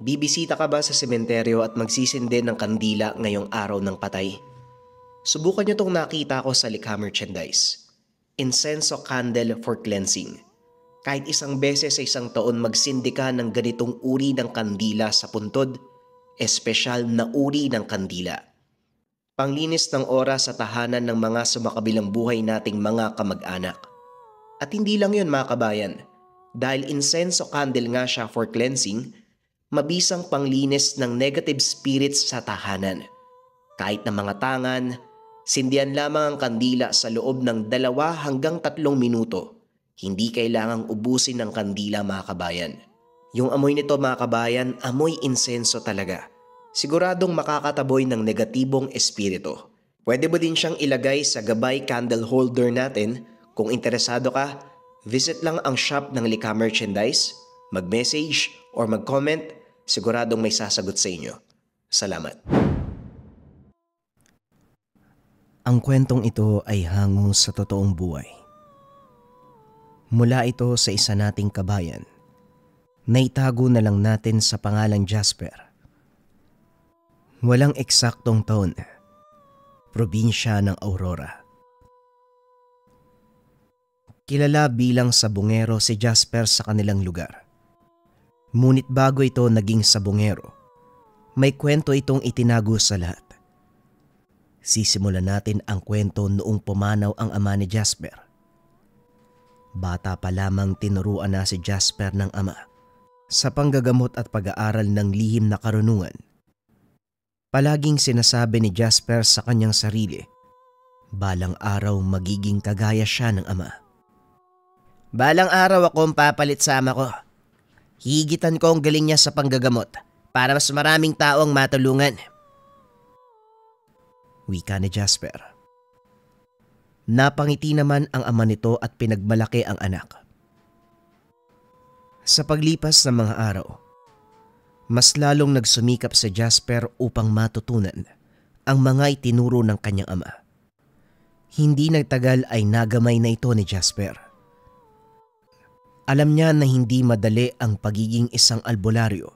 Bibisita ka ba sa sementeryo at magsisindi ng kandila ngayong araw ng patay? Subukan niyo itong nakita ko sa likha merchandise. Incenso candle for cleansing. Kahit isang beses sa isang taon magsindi ka ng ganitong uri ng kandila sa puntod, espesyal na uri ng kandila. Panglinis ng oras sa tahanan ng mga sumakabilang buhay nating mga kamag-anak. At hindi lang yun mga kabayan, dahil incenso candle nga siya for cleansing, mabisang panglinis ng negative spirits sa tahanan. Kahit na mga tangan, sindihan lamang ang kandila sa loob ng 2 hanggang 3 minuto. Hindi kailangang ubusin ng kandila mga kabayan. Yung amoy nito mga kabayan, amoy insenso talaga. Siguradong makakataboy ng negatibong espiritu. Pwede mo din siyang ilagay sa gabay candle holder natin. Kung interesado ka, visit lang ang shop ng Likha Merchandise, mag-message or mag-comment, siguradong may sasagot sa inyo. Salamat. Ang kwentong ito ay hango sa totoong buhay. Mula ito sa isa nating kabayan, naitago na lang natin sa pangalang Jasper. Walang eksaktong taon, probinsya ng Aurora. Kilala bilang sabungero si Jasper sa kanilang lugar. Ngunit bago ito naging sabungero, may kwento itong itinago sa lahat. Sisimulan natin ang kwento noong pumanaw ang ama ni Jasper. Bata pa lamang tinuruan na si Jasper ng ama sa panggagamot at pag-aaral ng lihim na karunungan. Palaging sinasabi ni Jasper sa kanyang sarili, balang araw magiging kagaya siya ng ama. Balang araw akong papalit sa ama ko. Higitan ko ang galing niya sa panggagamot para mas maraming tao ang matulungan. Wika ni Jasper. Napangiti naman ang ama nito at pinagmalaki ang anak. Sa paglipas ng mga araw, mas lalong nagsumikap si Jasper upang matutunan ang mga itinuro ng kanyang ama. Hindi nagtagal ay nagamay na ito ni Jasper. Alam niya na hindi madali ang pagiging isang albularyo,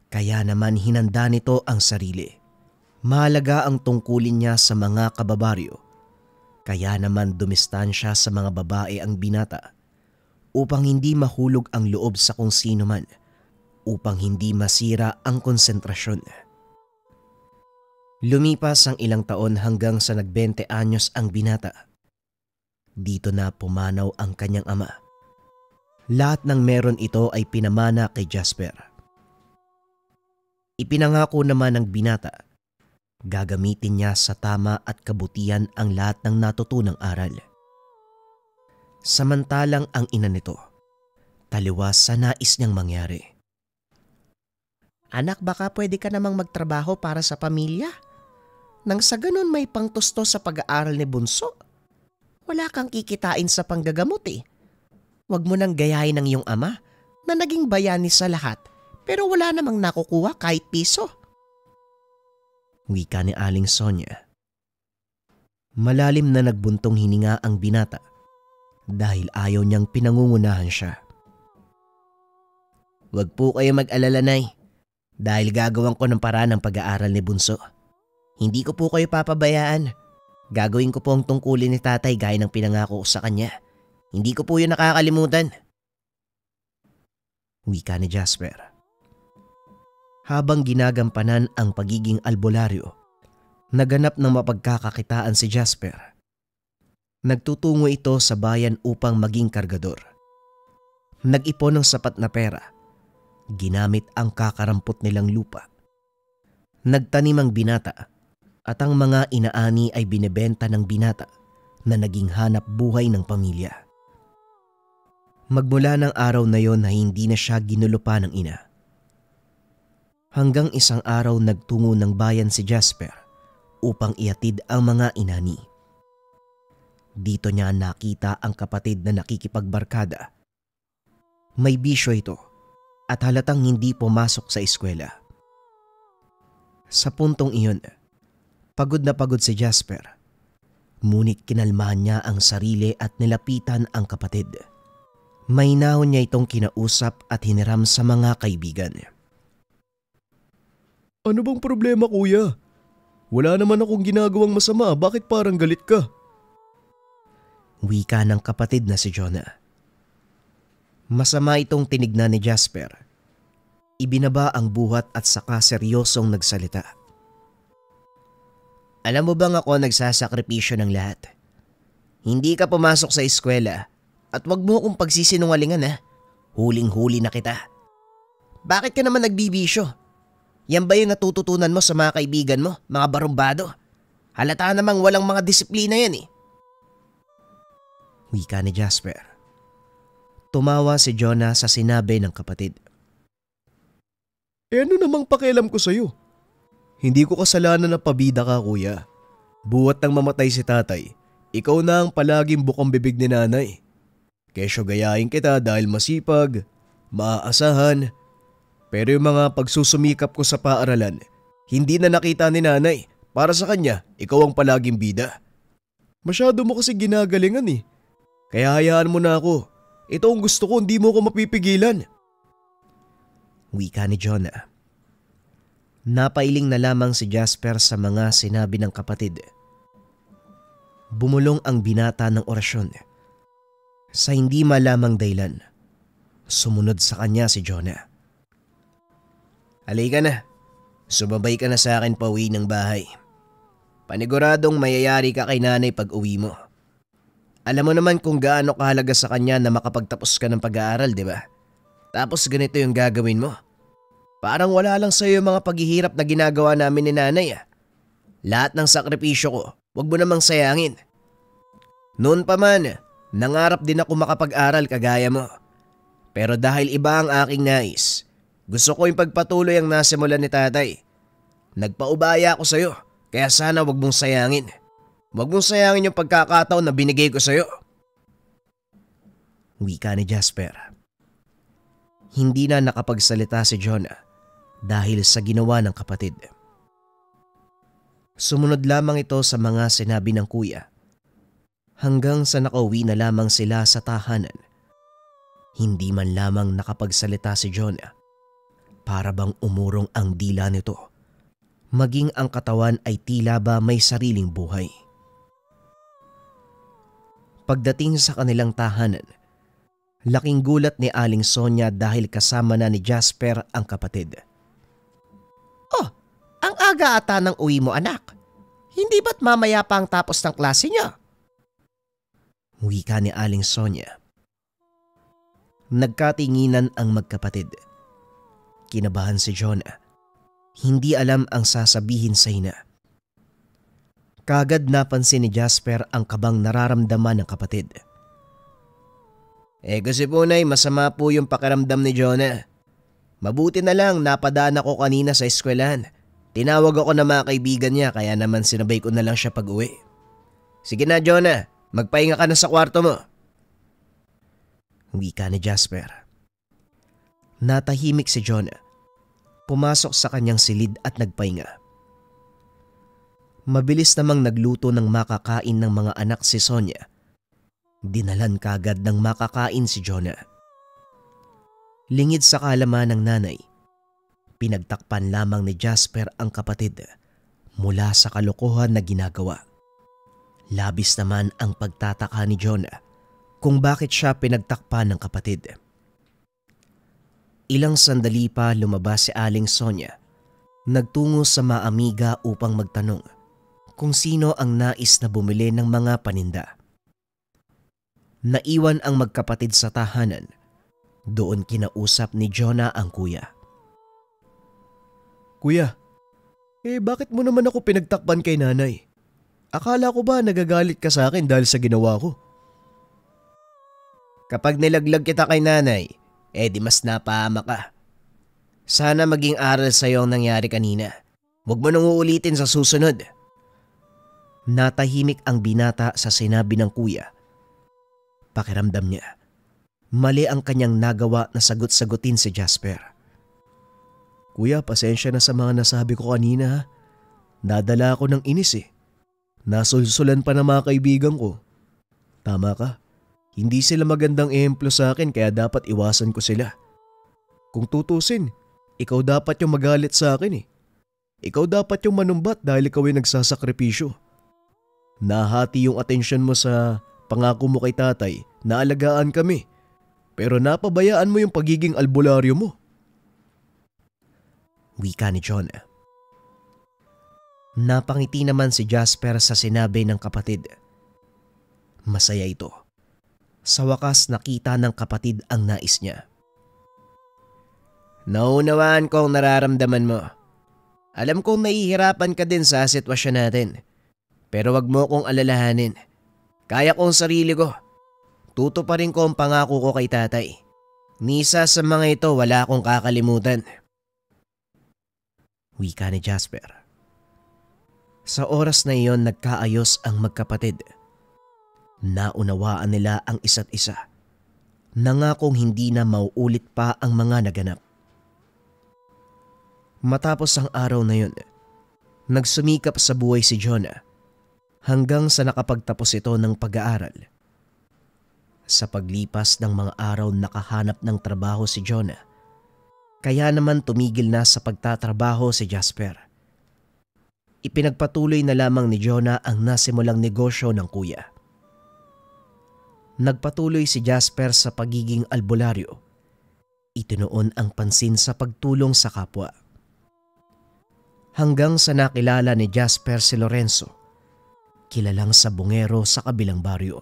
kaya naman hinanda nito ang sarili. Mahalaga ang tungkulin niya sa mga kababaryo, kaya naman dumistansya sa mga babae ang binata upang hindi mahulog ang loob sa kung sino man, upang hindi masira ang konsentrasyon. Lumipas ang ilang taon hanggang sa nag-20 anyos ang binata. Dito na pumanaw ang kanyang ama. Lahat ng meron ito ay pinamana kay Jasper. Ipinangako naman ng binata, gagamitin niya sa tama at kabutihan ang lahat ng natutunang aral. Samantalang ang ina nito, taliwas sa nais niyang mangyari. Anak, baka pwede ka namang magtrabaho para sa pamilya. Nang sa ganun may pangtusto sa pag-aaral ni Bunso. Wala kang kikitain sa panggagamot eh. Huwag mo nang gayahin ng iyong ama na naging bayani sa lahat pero wala namang nakukuha kahit piso. Wika ni Aling Sonia. Malalim na nagbuntong hininga ang binata dahil ayaw niyang pinangungunahan siya. Huwag po kayo mag-alala, Nay, dahil gagawin ko ng paraan ng pag-aaral ni Bunso. Hindi ko po kayo papabayaan. Gagawin ko po ang tungkulin ni tatay gaya ng pinangako ko sa kanya. Hindi ko po yun nakakalimutan. Wika ni Jasper. Habang ginagampanan ang pagiging albularyo, naganap ng mapagkakakitaan si Jasper. Nagtutungo ito sa bayan upang maging kargador. Nag-ipon ng sapat na pera. Ginamit ang kakarampot nilang lupa. Nagtanim ang binata at ang mga inaani ay binebenta ng binata na naging hanap buhay ng pamilya. Magmula ng araw na yon na hindi na siya ginulupa ng ina. Hanggang isang araw nagtungo ng bayan si Jasper upang ihatid ang mga inani. Dito niya nakita ang kapatid na nakikipagbarkada. May bisyo ito at halatang hindi pumasok sa eskwela. Sa puntong iyon, pagod na pagod si Jasper. Ngunit kinalmahan niya ang sarili at nilapitan ang kapatid. Mahinahon niya itong kinausap at hiniram sa mga kaibigan. Ano bang problema kuya? Wala naman akong ginagawang masama, bakit parang galit ka? Wika ng kapatid na si Jonah. Masama itong tinignan ni Jasper. Ibinaba ang buhat at saka seryosong nagsalita. Alam mo bang ako nagsasakripisyo ng lahat? Hindi ka pumasok sa eskwela at wag mo akong pagsisinungalingan ha. Huling-huli na kita. Bakit ka naman nagbibisyo? Yan ba yung natututunan mo sa mga kaibigan mo, mga barumbado? Halata namang walang mga disiplina yan eh. Wika ni Jasper. Tumawa si Jonah sa sinabi ng kapatid. Ano namang pakialam ko sa'yo? Hindi ko kasalanan na pabida ka kuya. Buhat nang mamatay si tatay, ikaw na ang palaging bukang bibig ni nanay. Kesyo gayahin kita dahil masipag, maaasahan. Pero yung mga pagsusumikap ko sa paaralan, hindi na nakita ni nanay. Para sa kanya, ikaw ang palaging bida. Masyado mo kasi ginagalingan eh. Kaya hayaan mo na ako. Ito ang gusto ko, hindi mo ko mapipigilan. Wika ni Jonah. Napailing na lamang si Jasper sa mga sinabi ng kapatid. Bumulong ang binata ng orasyon. Sa hindi malamang dahilan, sumunod sa kanya si Jonah. Halika na. Sumabay ka na sa akin pauwi ng bahay. Paniguradong mayayari ka kay nanay pag uwi mo. Alam mo naman kung gaano kahalaga sa kanya na makapagtapos ka ng pag-aaral, di ba? Tapos ganito yung gagawin mo. Parang wala lang sa'yo yung mga paghihirap na ginagawa namin ni nanay ah. Lahat ng sakripisyo ko, wag mo namang sayangin. Noon pa man, nangarap din ako makapag-aral kagaya mo. Pero dahil iba ang aking nais, gusto ko yung pagpatuloy ang nasimulan ni tatay. Nagpaubaya ako sa'yo, kaya sana wag mong sayangin. Wag mong sayangin yung pagkakataon na binigay ko sa'yo. Wika ni Jasper. Hindi na nakapagsalita si Jonah dahil sa ginawa ng kapatid. Sumunod lamang ito sa mga sinabi ng kuya hanggang sa nakauwi na lamang sila sa tahanan. Hindi man lamang nakapagsalita si Jonah. Para bang umurong ang dila nito. Maging ang katawan ay tila ba may sariling buhay. Pagdating sa kanilang tahanan, laking gulat ni Aling Sonia dahil kasama na ni Jasper ang kapatid. Oh, ang aga ata ng uwi mo anak. Hindi ba't mamaya pa ang tapos ng klase niya? Wika ni Aling Sonia. Nagkatinginan ang magkapatid. Kinabahan si Jonah. Hindi alam ang sasabihin sa ina. Kagad napansin ni Jasper ang kabang nararamdaman ng kapatid. Kasi po nay, masama po yung pakiramdam ni Jonah. Mabuti na lang napadaan ako kanina sa eskwelahan. Tinawag ako ng mga kaibigan niya kaya naman sinabay ko na lang siya pag uwi. Sige na Jonah, magpahinga ka na sa kwarto mo. Wika ni Jasper. Natahimik si Jonah. Pumasok sa kanyang silid at nagpahinga. Mabilis namang nagluto ng makakain ng mga anak si Sonia. Dinalan kagad ng makakain si Jonah. Lingid sa kaalaman ng nanay, pinagtakpan lamang ni Jasper ang kapatid mula sa kalokohan na ginagawa. Labis naman ang pagtataka ni Jonah kung bakit siya pinagtakpan ng kapatid. Ilang sandali pa lumabas si Aling Sonia. Nagtungo sa maamiga upang magtanong kung sino ang nais na bumili ng mga paninda. Naiwan ang magkapatid sa tahanan. Doon kinausap ni Jonah ang kuya. Kuya, bakit mo naman ako pinagtakpan kay nanay? Akala ko ba nagagalit ka sa akin dahil sa ginawa ko? Kapag nilaglag kita kay nanay, di mas napahama ka. Sana maging aral sa iyo ang nangyari kanina. Huwag mo nang uulitin sa susunod. Natahimik ang binata sa sinabi ng kuya. Pakiramdam niya, mali ang kanyang nagawa na sagot-sagutin si Jasper. Kuya, pasensya na sa mga nasabi ko kanina ha. Nadala ako ng inis eh. Nasulsulan pa ng mga kaibigan ko. Tama ka. Hindi sila magandang ehemplo sa akin kaya dapat iwasan ko sila. Kung tutusin, ikaw dapat yung magalit sa akin eh. Ikaw dapat yung manumbat dahil ikaw ay nagsasakripisyo. Nahati yung atensyon mo sa pangako mo kay tatay na alagaan kami, pero napabayaan mo yung pagiging albularyo mo. Wika ni Jonah. Napangiti naman si Jasper sa sinabi ng kapatid. Masaya ito. Sa wakas nakita ng kapatid ang nais niya. Naunawaan ko ang nararamdaman mo. Alam kong nahihirapan ka din sa sitwasyon natin. Pero wag mo kong alalahanin. Kaya kong sarili ko. Tutuparin ko ang pangako ko kay tatay. Ni isa sa mga ito wala akong kakalimutan. Wika ni Jasper. Sa oras na iyon nagkaayos ang magkapatid. Naunawaan nila ang isa't isa. Nangakong hindi na mauulit pa ang mga naganap. Matapos ang araw na yun, nagsumikap sa buhay si Jonah hanggang sa nakapagtapos ito ng pag-aaral. Sa paglipas ng mga araw nakahanap ng trabaho si Jonah, kaya naman tumigil na sa pagtatrabaho si Jasper. Ipinagpatuloy na lamang ni Jonah ang nasimulang negosyo ng kuya. Nagpatuloy si Jasper sa pagiging albularyo. Itinuon ang pansin sa pagtulong sa kapwa. Hanggang sa nakilala ni Jasper si Lorenzo, kilalang sabungero sa kabilang baryo.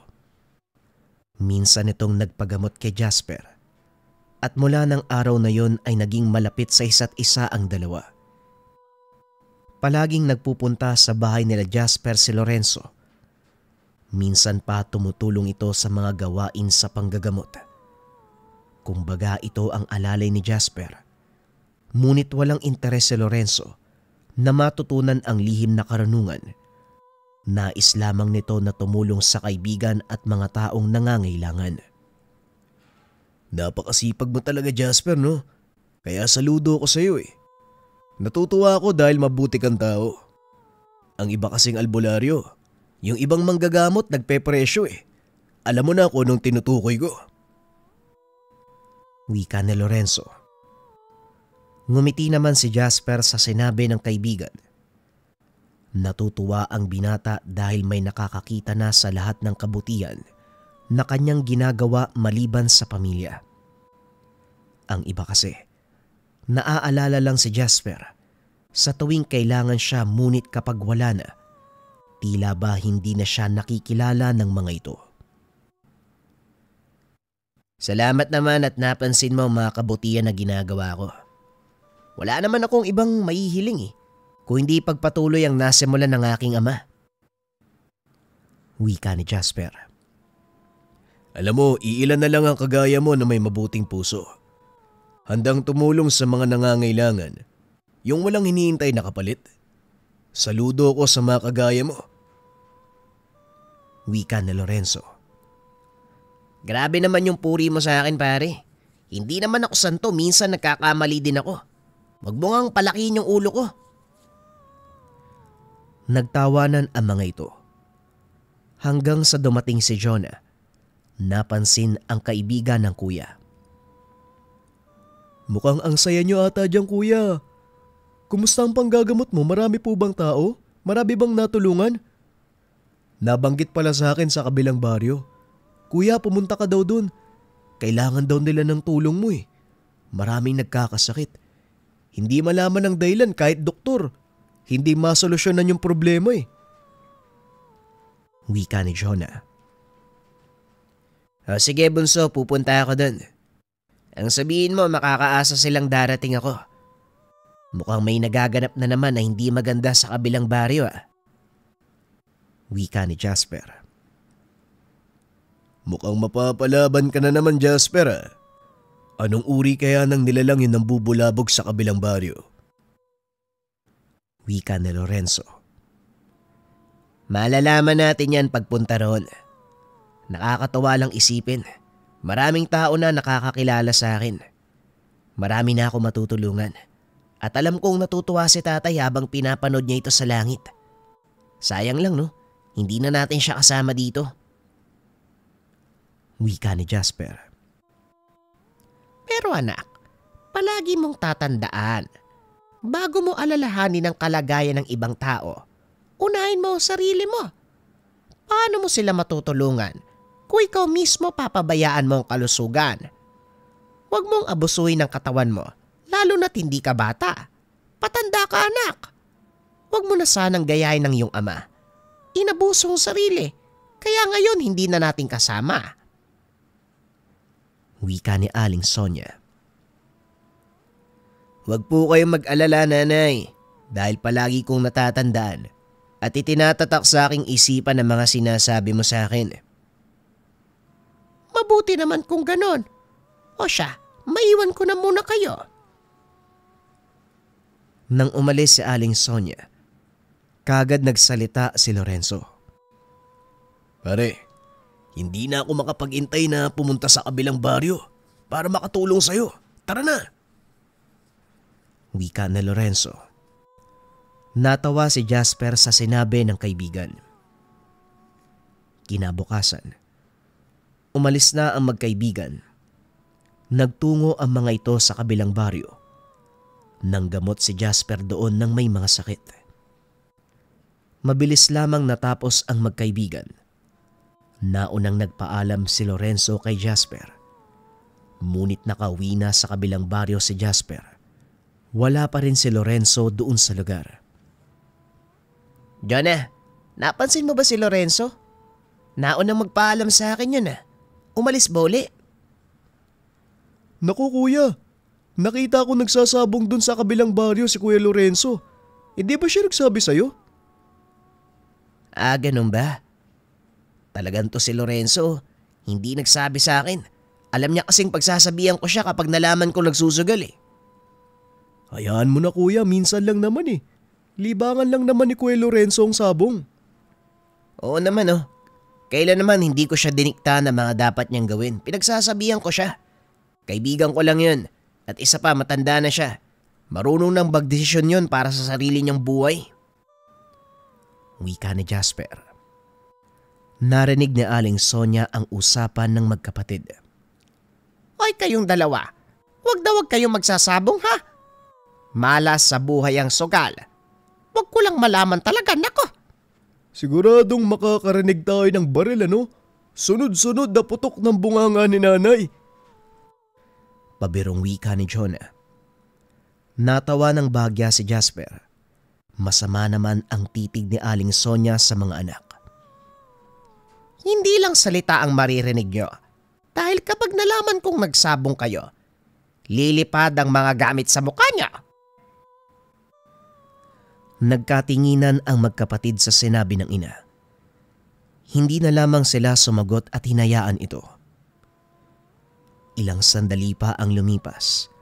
Minsan itong nagpagamot kay Jasper at mula ng araw na yon ay naging malapit sa isa't isa ang dalawa. Palaging nagpupunta sa bahay nila Jasper si Lorenzo. Minsan pa tumutulong ito sa mga gawain sa panggagamot. Kumbaga ito ang alalay ni Jasper. Ngunit walang interes si Lorenzo na matutunan ang lihim na karunungan. Nais lamang nito na tumulong sa kaibigan at mga taong nangangailangan. Napakasipag mo talaga, Jasper, no? Kaya saludo ko sa iyo eh. Natutuwa ako dahil mabuti kang tao. Ang iba kasing albularyo, yung ibang manggagamot nagpepresyo eh. Alam mo na kung anong tinutukoy ko. Wika ni Lorenzo. Ngumiti naman si Jasper sa sinabi ng kaibigan. Natutuwa ang binata dahil may nakakakita na sa lahat ng kabutihan na kanyang ginagawa maliban sa pamilya. Ang iba kasi, naaalala lang si Jasper sa tuwing kailangan siya ngunit kapag wala na, tila ba hindi na siya nakikilala ng mga ito. Salamat naman at napansin mo ang mga kabutihan na ginagawa ko. Wala naman akong ibang maihiling kung hindi pagpatuloy ang nasimulan ng aking ama. Wika ni Jasper. Alam mo, iilan na lang ang kagaya mo na may mabuting puso. Handang tumulong sa mga nangangailangan, yung walang hinihintay na kapalit. Saludo ko sa mga kagaya mo. Wika ni Lorenzo. Grabe naman yung puri mo sa akin, pare. Hindi naman ako santo, minsan nagkakamali din ako. Wag mo ngang palakihin yung ulo ko. Nagtawanan ang mga ito. Hanggang sa dumating si Jonah, napansin ang kaibigan ng kuya. Mukhang ang saya niyo ata dyan, kuya. Kumusta ang panggagamot mo? Marami po bang tao? Marami bang natulungan? Nabanggit pala sa akin sa kabilang baryo. Kuya, pumunta ka daw dun. Kailangan daw nila ng tulong mo eh. Maraming nagkakasakit. Hindi malaman ang dahilan kahit doktor. Hindi masolusyonan yung problema eh. Wika ni Jonah. Sige bunso, pupunta ako dun. Ang sabihin mo, makakaasa silang darating ako. Mukhang may nagaganap na naman na hindi maganda sa kabilang baryo Wika ni Jasper. Mukhang mapapalaban ka na naman, Jasper ah. Anong uri kaya ng nilalang yun ang bubulabog sa kabilang baryo? Wika ni Lorenzo. Malalaman natin yan pagpunta roon. Nakakatawa lang isipin. Maraming tao na nakakakilala sa akin. Marami na ako matutulungan. At alam kong natutuwa si tatay habang pinapanood niya ito sa langit. Sayang lang no, hindi na natin siya kasama dito. Wika ni Jasper. Pero anak, palagi mong tatandaan, bago mo alalahanin ang kalagayan ng ibang tao, unahin mo ang sarili mo. Paano mo sila matutulungan kung ikaw mismo papabayaan mo ang kalusugan? Huwag mong abusuhin ang katawan mo, lalo na't hindi ka bata. Patanda ka, anak. Huwag mo na sanang gayahin ng iyong ama. Inabuso ang sarili, kaya ngayon hindi na natin kasama. Wika ni Aling Sonia. Huwag po kayong mag-alala, nanay, dahil palagi kong natatandaan at itinatatak sa aking isipan ang mga sinasabi mo sa akin. Mabuti naman kung ganon. O siya, maiwan ko na muna kayo. Nang umalis si Aling Sonia, kagad nagsalita si Lorenzo. Pare, hindi na ako makapag-intay na pumunta sa kabilang baryo para makatulong sa'yo. Tara na! Wika na Lorenzo. Natawa si Jasper sa sinabi ng kaibigan. Kinabukasan, umalis na ang magkaibigan. Nagtungo ang mga ito sa kabilang baryo. Nanggamot si Jasper doon ng may mga sakit. Mabilis lamang natapos ang magkaibigan. Naunang nagpaalam si Lorenzo kay Jasper. Ngunit nakauwi na sa kabilang baryo si Jasper. Wala pa rin si Lorenzo doon sa lugar. Jonah, napansin mo ba si Lorenzo? Naunang magpaalam sa akin yun . Umalis ba uli? Naku kuya, nakita ko nagsasabong dun sa kabilang baryo si Kuya Lorenzo. Hindi ba siya nagsabi sa'yo? Ganun ba? Talagang to si Lorenzo, hindi nagsabi sa akin. Alam niya kasing pagsasabihan ko siya kapag nalaman ko nagsusugal . Hayaan mo na kuya, minsan lang naman . Libangan lang naman ni Kuya Lorenzo ang sabong. Oo naman . Kailan naman hindi ko siya dinikta na mga dapat niyang gawin. Pinagsasabihan ko siya. Kaibigan ko lang yun. At isa pa, matanda na siya. Marunong nang magdesisyon yun para sa sarili niyang buhay. Wika ni Jasper. Narinig ni Aling Sonia ang usapan ng magkapatid. Hoy kayong dalawa, wag kayong magsasabong ha? Malas sa buhay ang sugal. Wag ko lang malaman talaga, nako. Siguradong makakarinig tayo ng baril ano? Sunod-sunod na putok ng bunganga ni nanay. Pabirong wika ni Jonah. Natawa ng bahagya si Jasper. Masama naman ang titig ni Aling Sonia sa mga anak. Hindi lang salita ang maririnig nyo. Dahil kapag nalaman kong nagsabong kayo, lilipad ang mga gamit sa mukha niya. Nagkatinginan ang magkapatid sa sinabi ng ina. Hindi na lamang sila sumagot at hinayaan ito. Ilang sandali pa ang lumipas.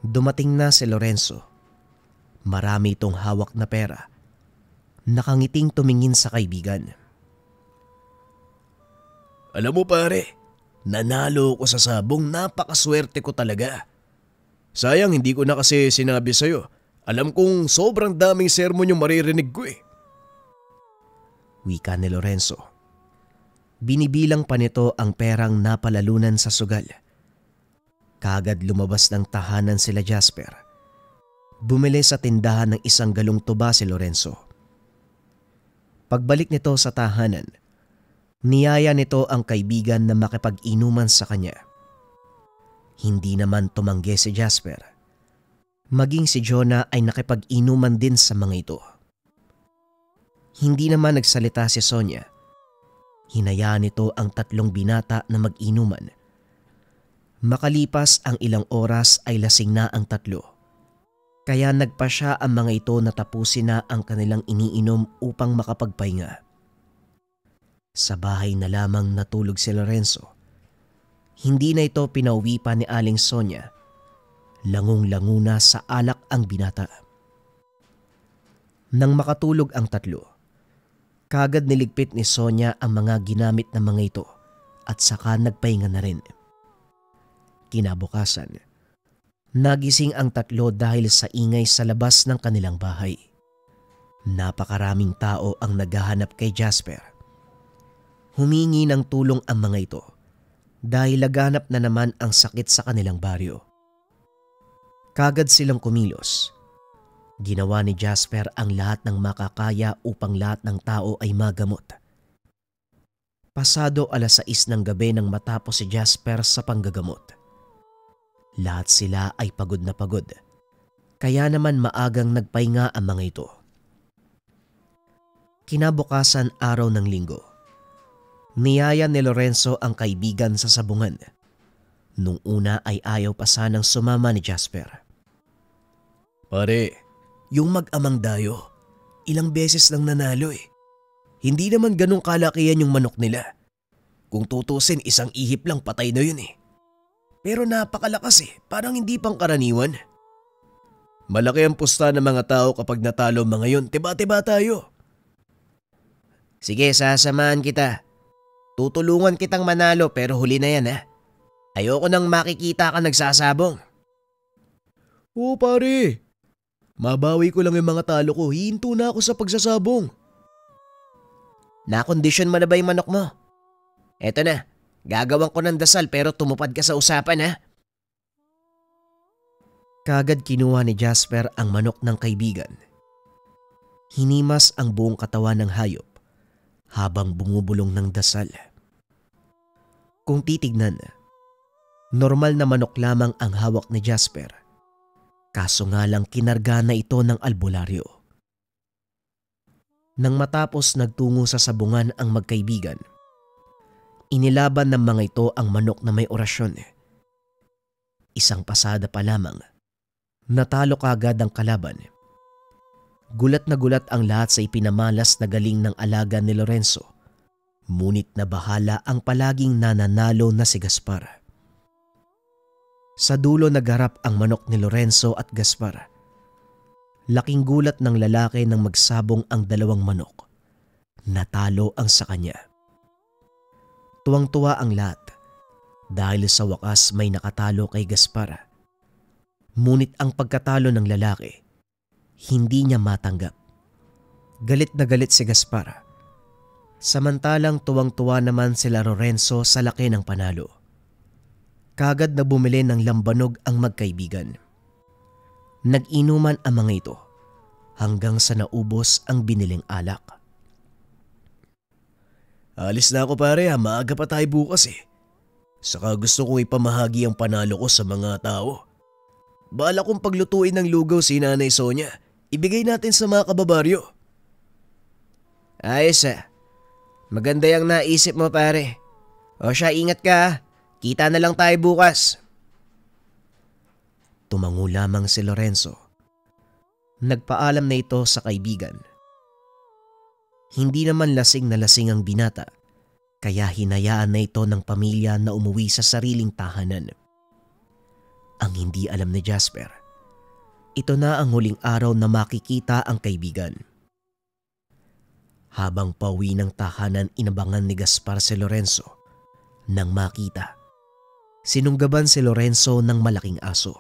Dumating na si Lorenzo. Marami itong hawak na pera. Nakangiting tumingin sa kaibigan. Alam mo pare, nanalo ko sa sabong, napakaswerte ko talaga. Sayang hindi ko na kasi sinabi sa'yo. Alam kong sobrang daming sermon yung maririnig ko . Wika ni Lorenzo. Binibilang pa nito ang perang napalalunan sa sugal. Kagad lumabas ng tahanan sila Jasper. Bumili sa tindahan ng isang galong tuba si Lorenzo. Pagbalik nito sa tahanan, niyaya nito ang kaibigan na makipag-inuman sa kanya. Hindi naman tumanggi si Jasper. Maging si Jonah ay nakipag-inuman din sa mga ito. Hindi naman nagsalita si Sonia. Hinayaan nito ang tatlong binata na mag-inuman. Makalipas ang ilang oras ay lasing na ang tatlo. Kaya nagpa siya ang mga ito na tapusin na ang kanilang iniinom upang makapagpahinga. Sa bahay na lamang natulog si Lorenzo. Hindi na ito pinauwi pa ni Aling Sonia. Langong-lango na sa alak ang binata. Nang makatulog ang tatlo, kagad niligpit ni Sonia ang mga ginamit na mga ito at saka nagpahinga na rin. Kinabukasan, nagising ang tatlo dahil sa ingay sa labas ng kanilang bahay. Napakaraming tao ang naghahanap kay Jasper. Humingi ng tulong ang mga ito dahil laganap na naman ang sakit sa kanilang baryo. Kagad silang kumilos Ginawa ni Jasper ang lahat ng makakaya upang lahat ng tao ay magamot. Pasado 6:00 ng gabi nang matapos si Jasper sa panggagamot. Lahat sila ay pagod na pagod, kaya naman maagang nagpahinga ang mga ito. Kinabukasan araw ng linggo, niyaya ni Lorenzo ang kaibigan sa sabungan. Nung una ay ayaw pa sanang sumama ni Jasper. Pare, yung mag-amang dayo, ilang beses lang nanalo eh. Hindi naman ganong kalakihan yung manok nila. Kung tutusin, isang ihip lang patay na yun eh. Pero napakalakas eh, parang hindi pang karaniwan. Malaki ang pusta ng mga tao kapag natalo mga yun, tiba-tiba tayo. Sige, sasamahan kita. Tutulungan kitang manalo pero huli na yan ha. Ayoko nang makikita ka nagsasabong. Oo pare, mabawi ko lang yung mga talo ko, hihinto na ako sa pagsasabong. Nakondisyon mo na ba yung manok mo? Eto na, gagawan ko ng dasal pero tumupad ka sa usapan ha. Kagad kinuha ni Jasper ang manok ng kaibigan. Hinimas ang buong katawan ng hayop habang bumubulong ng dasal. Kung titignan, normal na manok lamang ang hawak ni Jasper. Kaso nga lang kinarga na ito ng albularyo. Nang matapos nagtungo sa sabungan ang magkaibigan, inilaban ng mga ito ang manok na may orasyon. Isang pasada pa lamang, natalo kaagad ang kalaban. Gulat na gulat ang lahat sa ipinamalas na galing ng alaga ni Lorenzo. Ngunit nabahala ang palaging nananalo na si Gaspar. Sa dulo nagharap ang manok ni Lorenzo at Gaspar. Laking gulat ng lalaki nang magsabong ang dalawang manok. Natalo ang sa kanya. Tuwang-tuwa ang lahat dahil sa wakas may nakatalo kay Gaspar. Ngunit ang pagkatalo ng lalaki, hindi niya matanggap. Galit na galit si Gaspar. Samantalang tuwang-tuwa naman sila Lorenzo sa laki ng panalo. Kagad na bumili ng lambanog ang magkaibigan. Nag-inuman ang mga ito hanggang sa naubos ang biniling alak. Alis na ako pare ha, maaga pa tayo bukas eh. Saka gusto kong ipamahagi ang panalo ko sa mga tao. Bala kong paglutuin ng lugaw si Nanay Sonia, ibigay natin sa mga kababaryo. Ayos maganda yung naisip mo pare. O siya, ingat ka ha. Kita na lang tayo bukas. Tumango lamang si Lorenzo. Nagpaalam na ito sa kaibigan. Hindi naman lasing na lasing ang binata, kaya hinayaan na ito ng pamilya na umuwi sa sariling tahanan. Ang hindi alam ni Jasper, ito na ang huling araw na makikita ang kaibigan. Habang pauwi ng tahanan, inabangan ni Gaspar si Lorenzo. Nang makita, sinunggaban si Lorenzo ng malaking aso.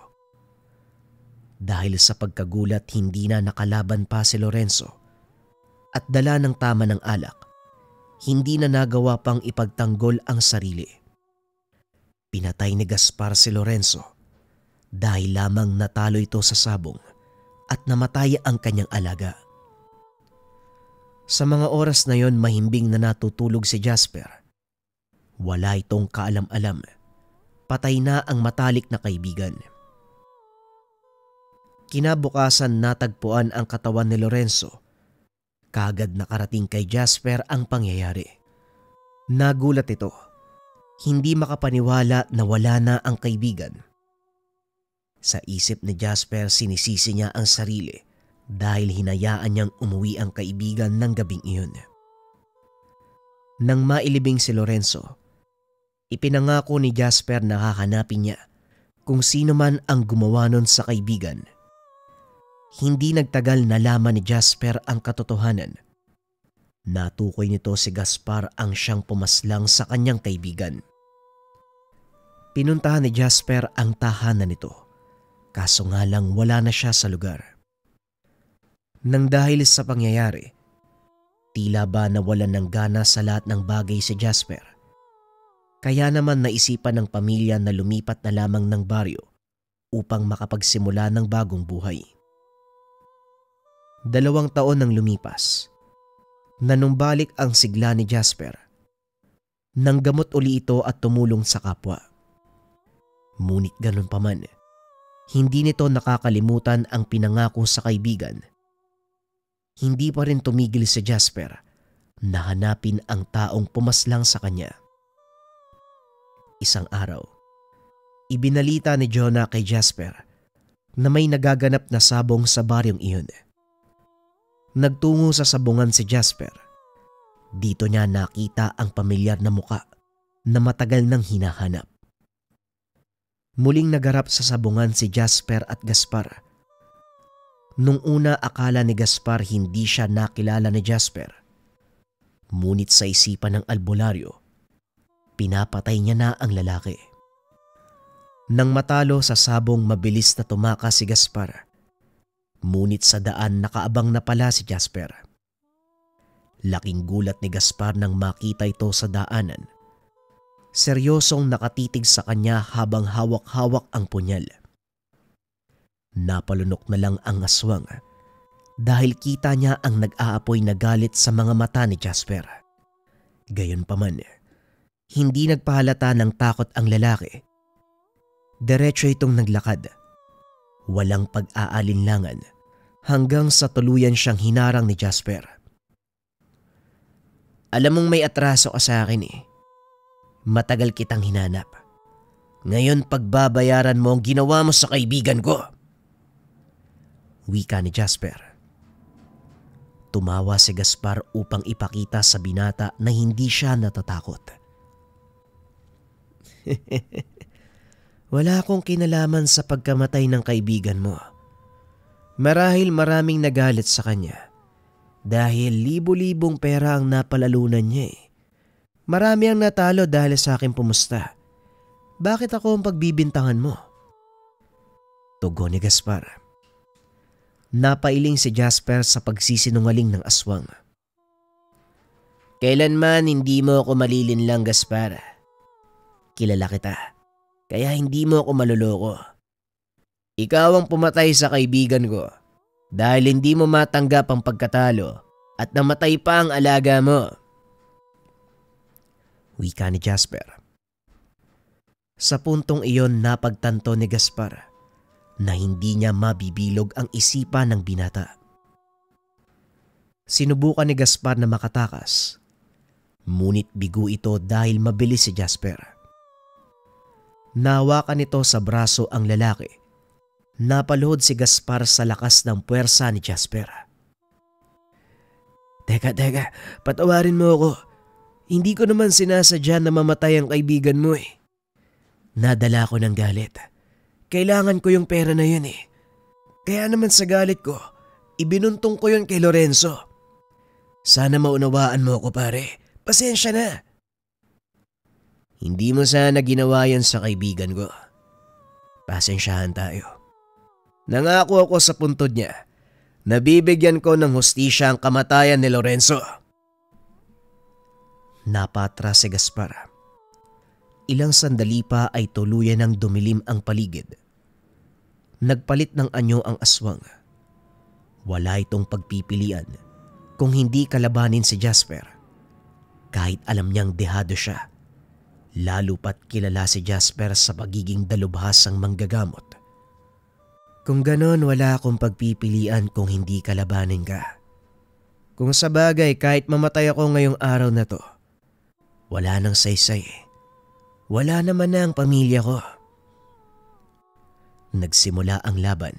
Dahil sa pagkagulat, hindi na nakalaban pa si Lorenzo at dala ng tama ng alak, hindi na nagawa pang ipagtanggol ang sarili. Pinatay ni Gaspar si Lorenzo dahil lamang natalo ito sa sabong at namatay ang kanyang alaga. Sa mga oras na yon, mahimbing na natutulog si Jasper. Wala itong kaalam-alam. Patay na ang matalik na kaibigan. Kinabukasan natagpuan ang katawan ni Lorenzo. Kagad nakarating kay Jasper ang pangyayari. Nagulat ito. Hindi makapaniwala na wala na ang kaibigan. Sa isip ni Jasper, sinisisi niya ang sarili dahil hinayaan niyang umuwi ang kaibigan ng gabing iyon. Nang mailibing si Lorenzo, ipinangako ni Jasper na hahanapin niya kung sino man ang gumawa nun sa kaibigan. Hindi nagtagal nalaman ni Jasper ang katotohanan. Natukoy nito si Gaspar ang siyang pumaslang sa kanyang kaibigan. Pinuntahan ni Jasper ang tahanan nito, kaso nga lang wala na siya sa lugar. Nang dahil sa pangyayari, tila ba nawalan ng gana sa lahat ng bagay si Jasper. Kaya naman naisipan ng pamilya na lumipat na lamang ng baryo upang makapagsimula ng bagong buhay. 2 taon nang lumipas. Nanumbalik ang sigla ni Jasper. Nanggamot uli ito at tumulong sa kapwa. Ngunit ganun pa man, hindi nito nakakalimutan ang pinangako sa kaibigan. Hindi pa rin tumigil si Jasper na hanapin ang taong pumaslang sa kanya. Isang araw, ibinalita ni Jonah kay Jasper na may nagaganap na sabong sa baryong iyon. Nagtungo sa sabungan si Jasper. Dito niya nakita ang pamilyar na muka na matagal nang hinahanap. Muling nagarap sa sabungan si Jasper at Gaspar. Nung una akala ni Gaspar hindi siya nakilala ni Jasper. Ngunit sa isipan ng albularyo, pinapatay niya na ang lalaki. Nang matalo sa sabong mabilis na tumakas si Gaspar. Ngunit sa daan nakaabang na pala si Jasper. Laking gulat ni Gaspar nang makita ito sa daanan. Seryosong nakatitig sa kanya habang hawak-hawak ang punyal. Napalunok na lang ang aswang dahil kita niya ang nag-aapoy na galit sa mga mata ni Jasper. Gayunpaman, hindi nagpahalata ng takot ang lalaki. Diretso itong naglakad. Walang pag-aalinlangan hanggang sa tuluyan siyang hinarang ni Jasper. Alam mong may atraso ka sa akin eh. Matagal kitang hinanap. Ngayon pagbabayaran mo ang ginawa mo sa kaibigan ko. Wika ni Jasper. Tumawa si Gaspar upang ipakita sa binata na hindi siya natatakot. Wala akong kinalaman sa pagkamatay ng kaibigan mo. Marahil maraming nagalit sa kanya dahil libo-libong pera ang napalalunan niya eh. Marami ang natalo dahil sa akin pumusta. Bakit ako ang pagbibintangan mo? Tugon ni Gaspar. Napailing si Jasper sa pagsisinungaling ng aswang. Kailanman hindi mo ako malilinlang, Gaspar. Kilala kita, kaya hindi mo ako maluloko. Ikaw ang pumatay sa kaibigan ko dahil hindi mo matanggap ang pagkatalo at namatay pa ang alaga mo. Wika ni Jasper. Sa puntong iyon napagtanto ni Gaspar na hindi niya mabibilog ang isipan ng binata. Sinubukan ni Gaspar na makatakas, ngunit bigo ito dahil mabilis si Jasper. Nahawakan nito sa braso ang lalaki. Napaluhod si Gaspar sa lakas ng puwersa ni Jasper. Teka, patawarin mo ako. Hindi ko naman sinasadya na mamatay ang kaibigan mo eh. Nadala ko ng galit. Kailangan ko yung pera na yun eh. Kaya naman sa galit ko, ibinuntong ko yun kay Lorenzo. Sana maunawaan mo ako pare. Pasensya na. Hindi mo sana ginawa yan sa kaibigan ko. Pasensyahan tayo. Nangako ako sa puntod niya. Nabibigyan ko ng hustisya ang kamatayan ni Lorenzo. Napatras si Gaspar. Ilang sandali pa ay tuluyan ng dumilim ang paligid. Nagpalit ng anyo ang aswang. Wala itong pagpipilian kung hindi kalabanin si Jasper. Kahit alam niyang dehado siya. Lalo pat kilala si Jasper sa pagiging dalubhasang manggagamot. Kung ganon wala akong pagpipilian kung hindi kalabanin ka. Kung sa bagay kahit mamatay ako ngayong araw na to, wala nang saysay. Wala naman na ang pamilya ko. Nagsimula ang laban.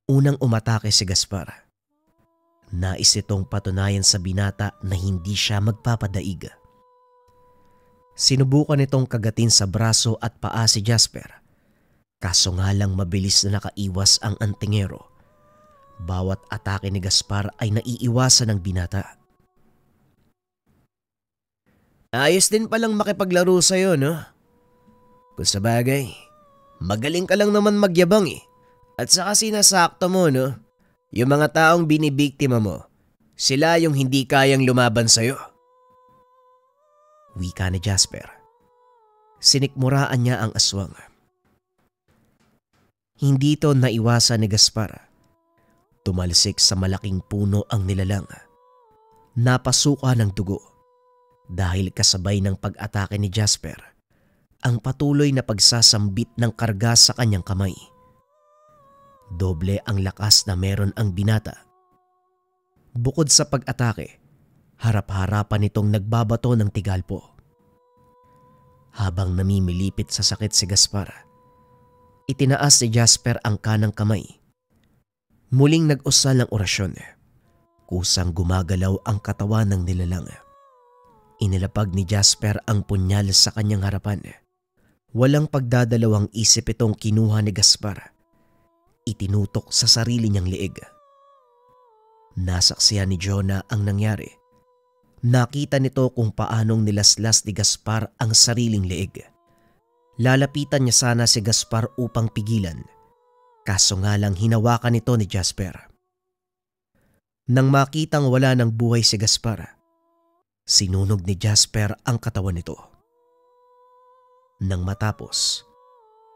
Unang umatake si Gaspar. Nais itong patunayan sa binata na hindi siya magpapadaig. Sinubukan itong kagatin sa braso at paa si Jasper. Kaso nga lang mabilis na nakaiwas ang antingero. Bawat atake ni Gaspar ay naiiwasan ng binata. Ayos din palang makipaglaro sa'yo, no? Kung sa bagay, magaling ka lang naman magyabang eh. At saka sinasakto mo, no? Yung mga taong binibiktima mo, sila yung hindi kayang lumaban sa'yo. Wika ni Jasper. Sinikmuraan niya ang aswang. Hindi ito naiwasan ni Gaspar. Tumalsik sa malaking puno ang nilalang. Napasuka ng dugo dahil kasabay ng pag-atake ni Jasper ang patuloy na pagsasambit ng karga sa kanyang kamay. Doble ang lakas na meron ang binata. Bukod sa pag-atake, harap-harapan itong nagbabato ng tigalpo. Habang namimilipit sa sakit si Gaspar, itinaas ni Jasper ang kanang kamay. Muling nag-usal ng orasyon. Kusang gumagalaw ang katawan ng nilalang. Inilapag ni Jasper ang punyal sa kanyang harapan. Walang pagdadalawang isip itong kinuha ni Gaspar. Itinutok sa sarili niyang liig. Nasaksihan ni Jonah ang nangyari. Nakita nito kung paanong nilaslas ni Gaspar ang sariling liig. Lalapitan niya sana si Gaspar upang pigilan. Kaso nga lang hinawakan nito ni Jasper. Nang makitang wala ng buhay si Gaspar, sinunog ni Jasper ang katawan nito. Nang matapos,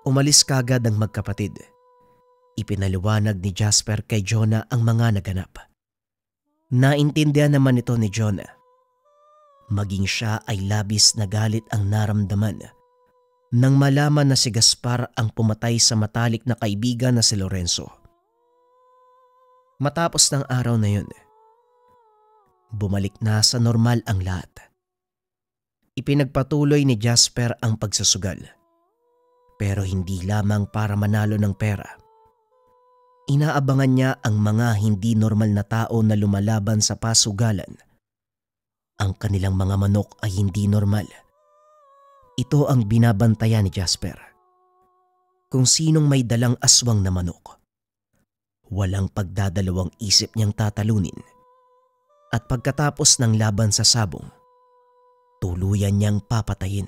umalis kagad ang magkapatid. Ipinaliwanag ni Jasper kay Jonah ang mga naganap. Naintindihan naman ito ni Jonah. Maging siya ay labis na galit ang naramdaman nang malaman na si Gaspar ang pumatay sa matalik na kaibigan na si Lorenzo. Matapos ng araw na yun, bumalik na sa normal ang lahat. Ipinagpatuloy ni Jasper ang pagsusugal, pero hindi lamang para manalo ng pera. Inaabangan niya ang mga hindi normal na tao na lumalaban sa pasugalan. Ang kanilang mga manok ay hindi normal. Ito ang binabantayan ni Jasper. Kung sinong may dalang aswang na manok, walang pagdadalawang isip niyang tatalunin. At pagkatapos ng laban sa sabong, tuluyan niyang papatayin.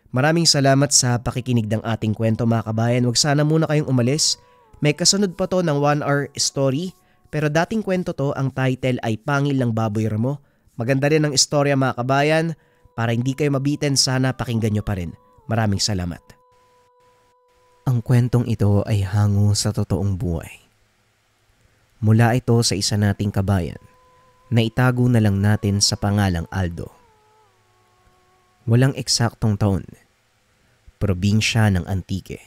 Maraming salamat sa pakikinig ng ating kwento mga kabayan. Huwag sana muna kayong umalis. May kasunod pa to ng 1-hour story. Pero dating kwento to, ang title ay Pangil ng Baboy Ramo. Maganda rin ang istorya mga kabayan. Para hindi kayo mabitin, sana pakinggan nyo pa rin. Maraming salamat. Ang kwentong ito ay hango sa totoong buhay. Mula ito sa isa nating kabayan na itago na lang natin sa pangalang Aldo. Walang eksaktong taon. Probinsya ng Antique.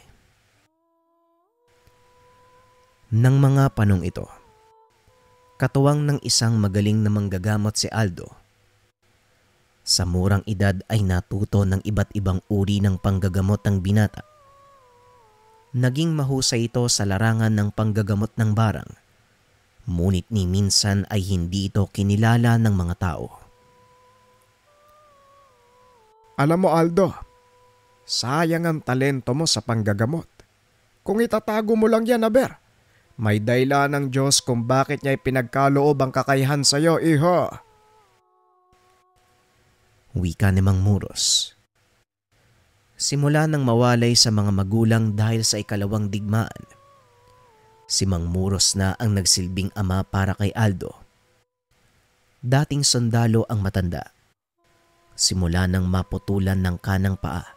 Nang mga panong ito, katuwang ng isang magaling na manggagamot si Aldo. Sa murang edad ay natuto ng iba't ibang uri ng panggagamot ng binata. Naging mahusay ito sa larangan ng panggagamot ng barang, ngunit ni minsan ay hindi ito kinilala ng mga tao. Alam mo Aldo, sayang ang talento mo sa panggagamot. Kung itatago mo lang yan, aber, may dahilan ng Diyos kung bakit niya ipinagkaloob ang kakayahan sa'yo, iho. Wika ni Mang Muros. Simula nang mawalay sa mga magulang dahil sa ikalawang digmaan, si Mang Muros na ang nagsilbing ama para kay Aldo. Dating sundalo ang matanda. Simula nang maputulan ng kanang paa,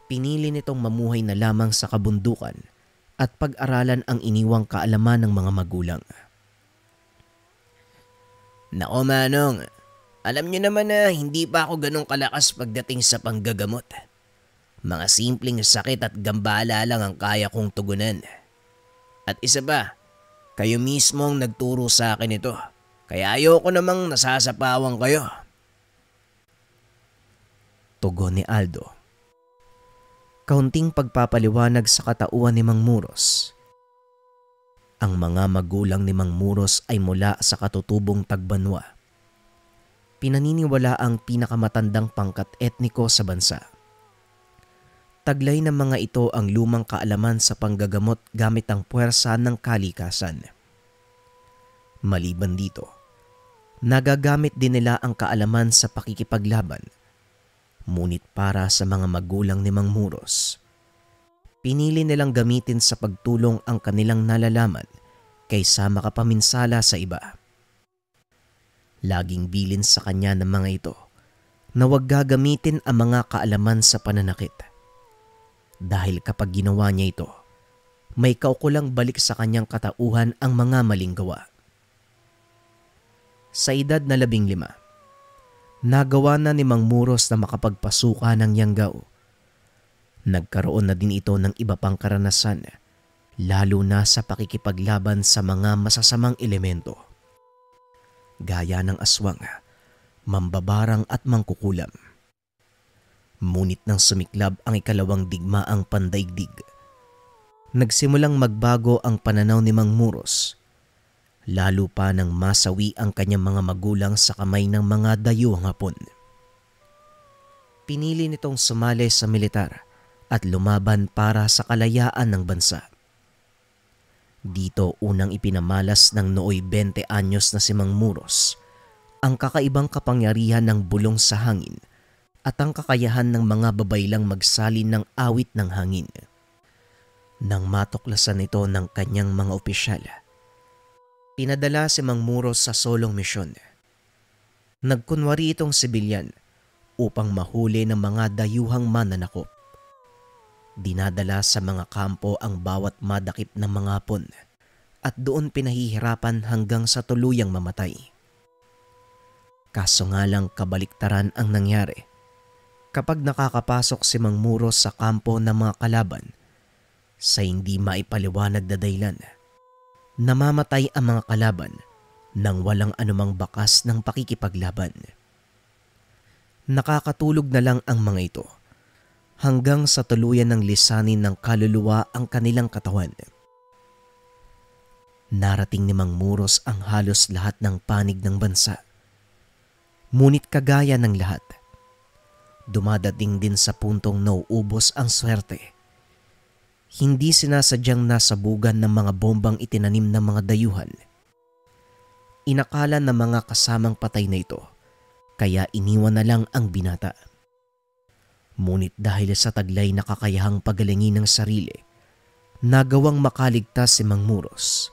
pinili nitong mamuhay na lamang sa kabundukan at pag-aralan ang iniwang kaalaman ng mga magulang. Nako Manong, alam niyo naman na hindi pa ako ganong kalakas pagdating sa panggagamot. Mga simpleng sakit at gambala lang ang kaya kong tugunan. At isa pa, kayo mismo ang nagturo sa akin ito, kaya ayoko namang nasasapawang kayo. Tugon ni Aldo. Kaunting pagpapaliwanag sa katauhan ni Mang Muros. Ang mga magulang ni Mang Muros ay mula sa katutubong Tagbanwa. Pinaniniwala ang pinakamatandang pangkat etniko sa bansa. Taglay ng mga ito ang lumang kaalaman sa panggagamot gamit ang puwersa ng kalikasan. Maliban dito, nagagamit din nila ang kaalaman sa pakikipaglaban. Ngunit para sa mga magulang ni Mang Muros, pinili nilang gamitin sa pagtulong ang kanilang nalalaman kaysa makapaminsala sa iba. Laging bilin sa kanya ng mga ito na huwag gagamitin ang mga kaalaman sa pananakit. Dahil kapag ginawa niya ito, may kaukulang balik sa kanyang katauhan ang mga maling gawa. Sa edad na 15, nagawa na ni Mang Muros na makapagpasuka ng Yanggao. Nagkaroon na din ito ng iba pang karanasan, lalo na sa pakikipaglaban sa mga masasamang elemento, gaya ng aswang, mambabarang at mangkukulam. Ngunit nang sumiklab ang ikalawang digmaang pandaigdig, nagsimulang magbago ang pananaw ni Mang Muros, lalo pa nang masawi ang kanyang mga magulang sa kamay ng mga dayuhang Hapon. Pinili nitong sumali sa militar at lumaban para sa kalayaan ng bansa. Dito unang ipinamalas ng nooy 20 anyos na si Mang Muros ang kakaibang kapangyarihan ng bulong sa hangin at ang kakayahan ng mga babaylang magsalin ng awit ng hangin. Nang matuklasan ito ng kanyang mga opisyal, pinadala si Mang Muros sa solong misyon. Nagkunwari itong sibilyan upang mahuli ng mga dayuhang mananakop. Dinadala sa mga kampo ang bawat madakip ng mga Hapon at doon pinahihirapan hanggang sa tuluyang mamatay. Kaso nga lang kabaliktaran ang nangyari. Kapag nakakapasok si Mang Muros sa kampo ng mga kalaban, sa hindi maipaliwanag na dahilan, namamatay ang mga kalaban nang walang anumang bakas ng pakikipaglaban. Nakakatulog na lang ang mga ito hanggang sa tuluyan ng lisanin ng kaluluwa ang kanilang katawan. Narating ni Mang Muros ang halos lahat ng panig ng bansa. Ngunit kagaya ng lahat, dumadating din sa puntong nauubos ang swerte. Hindi sinasadyang nasabugan ng mga bombang itinanim ng mga dayuhan. Inakala ng mga kasamang patay na ito, kaya iniwan na lang ang binata. Ngunit dahil sa taglay na kakayahang pagalingin ng sarili, nagawang makaligtas si Mang Muros.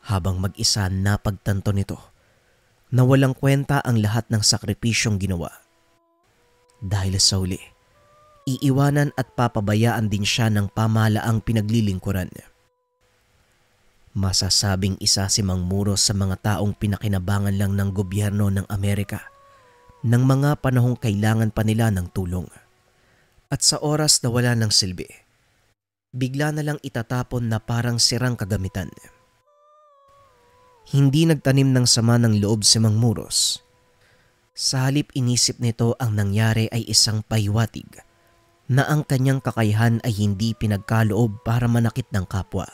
Habang mag-isa napagtanto nito na walang kwenta ang lahat ng sakripisyong ginawa. Dahil sa huli, iiwanan at papabayaan din siya ng pamahalaang pinaglilingkuran. Masasabing isa si Mang Muros sa mga taong pinakinabangan lang ng gobyerno ng Amerika ng mga panahong kailangan pa nila ng tulong. At sa oras na wala ng silbi, bigla na lang itatapon na parang sirang kagamitan. Hindi nagtanim ng sama ng loob si Mang Muros. Sa halip inisip nito ang nangyari ay isang pahiwatig na ang kanyang kakayahan ay hindi pinagkaloob para manakit ng kapwa.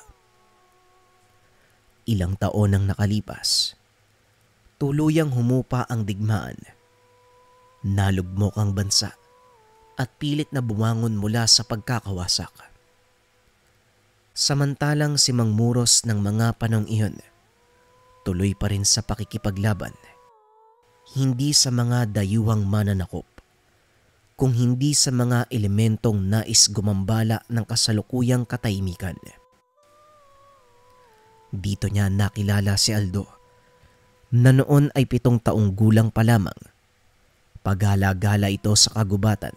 Ilang taon ang nakalipas. Tuluyang humupa ang digmaan. Nalugmok ang bansa at pilit na bumangon mula sa pagkakawasak. Samantalang si Mang Muros ng mga panong iyon, tuloy pa rin sa pakikipaglaban, hindi sa mga dayuhang mananakop, kung hindi sa mga elementong nais gumambala ng kasalukuyang katahimikan. Dito niya nakilala si Aldo, na noon ay 7 taong gulang pa lamang. Pagala-gala ito sa kagubatan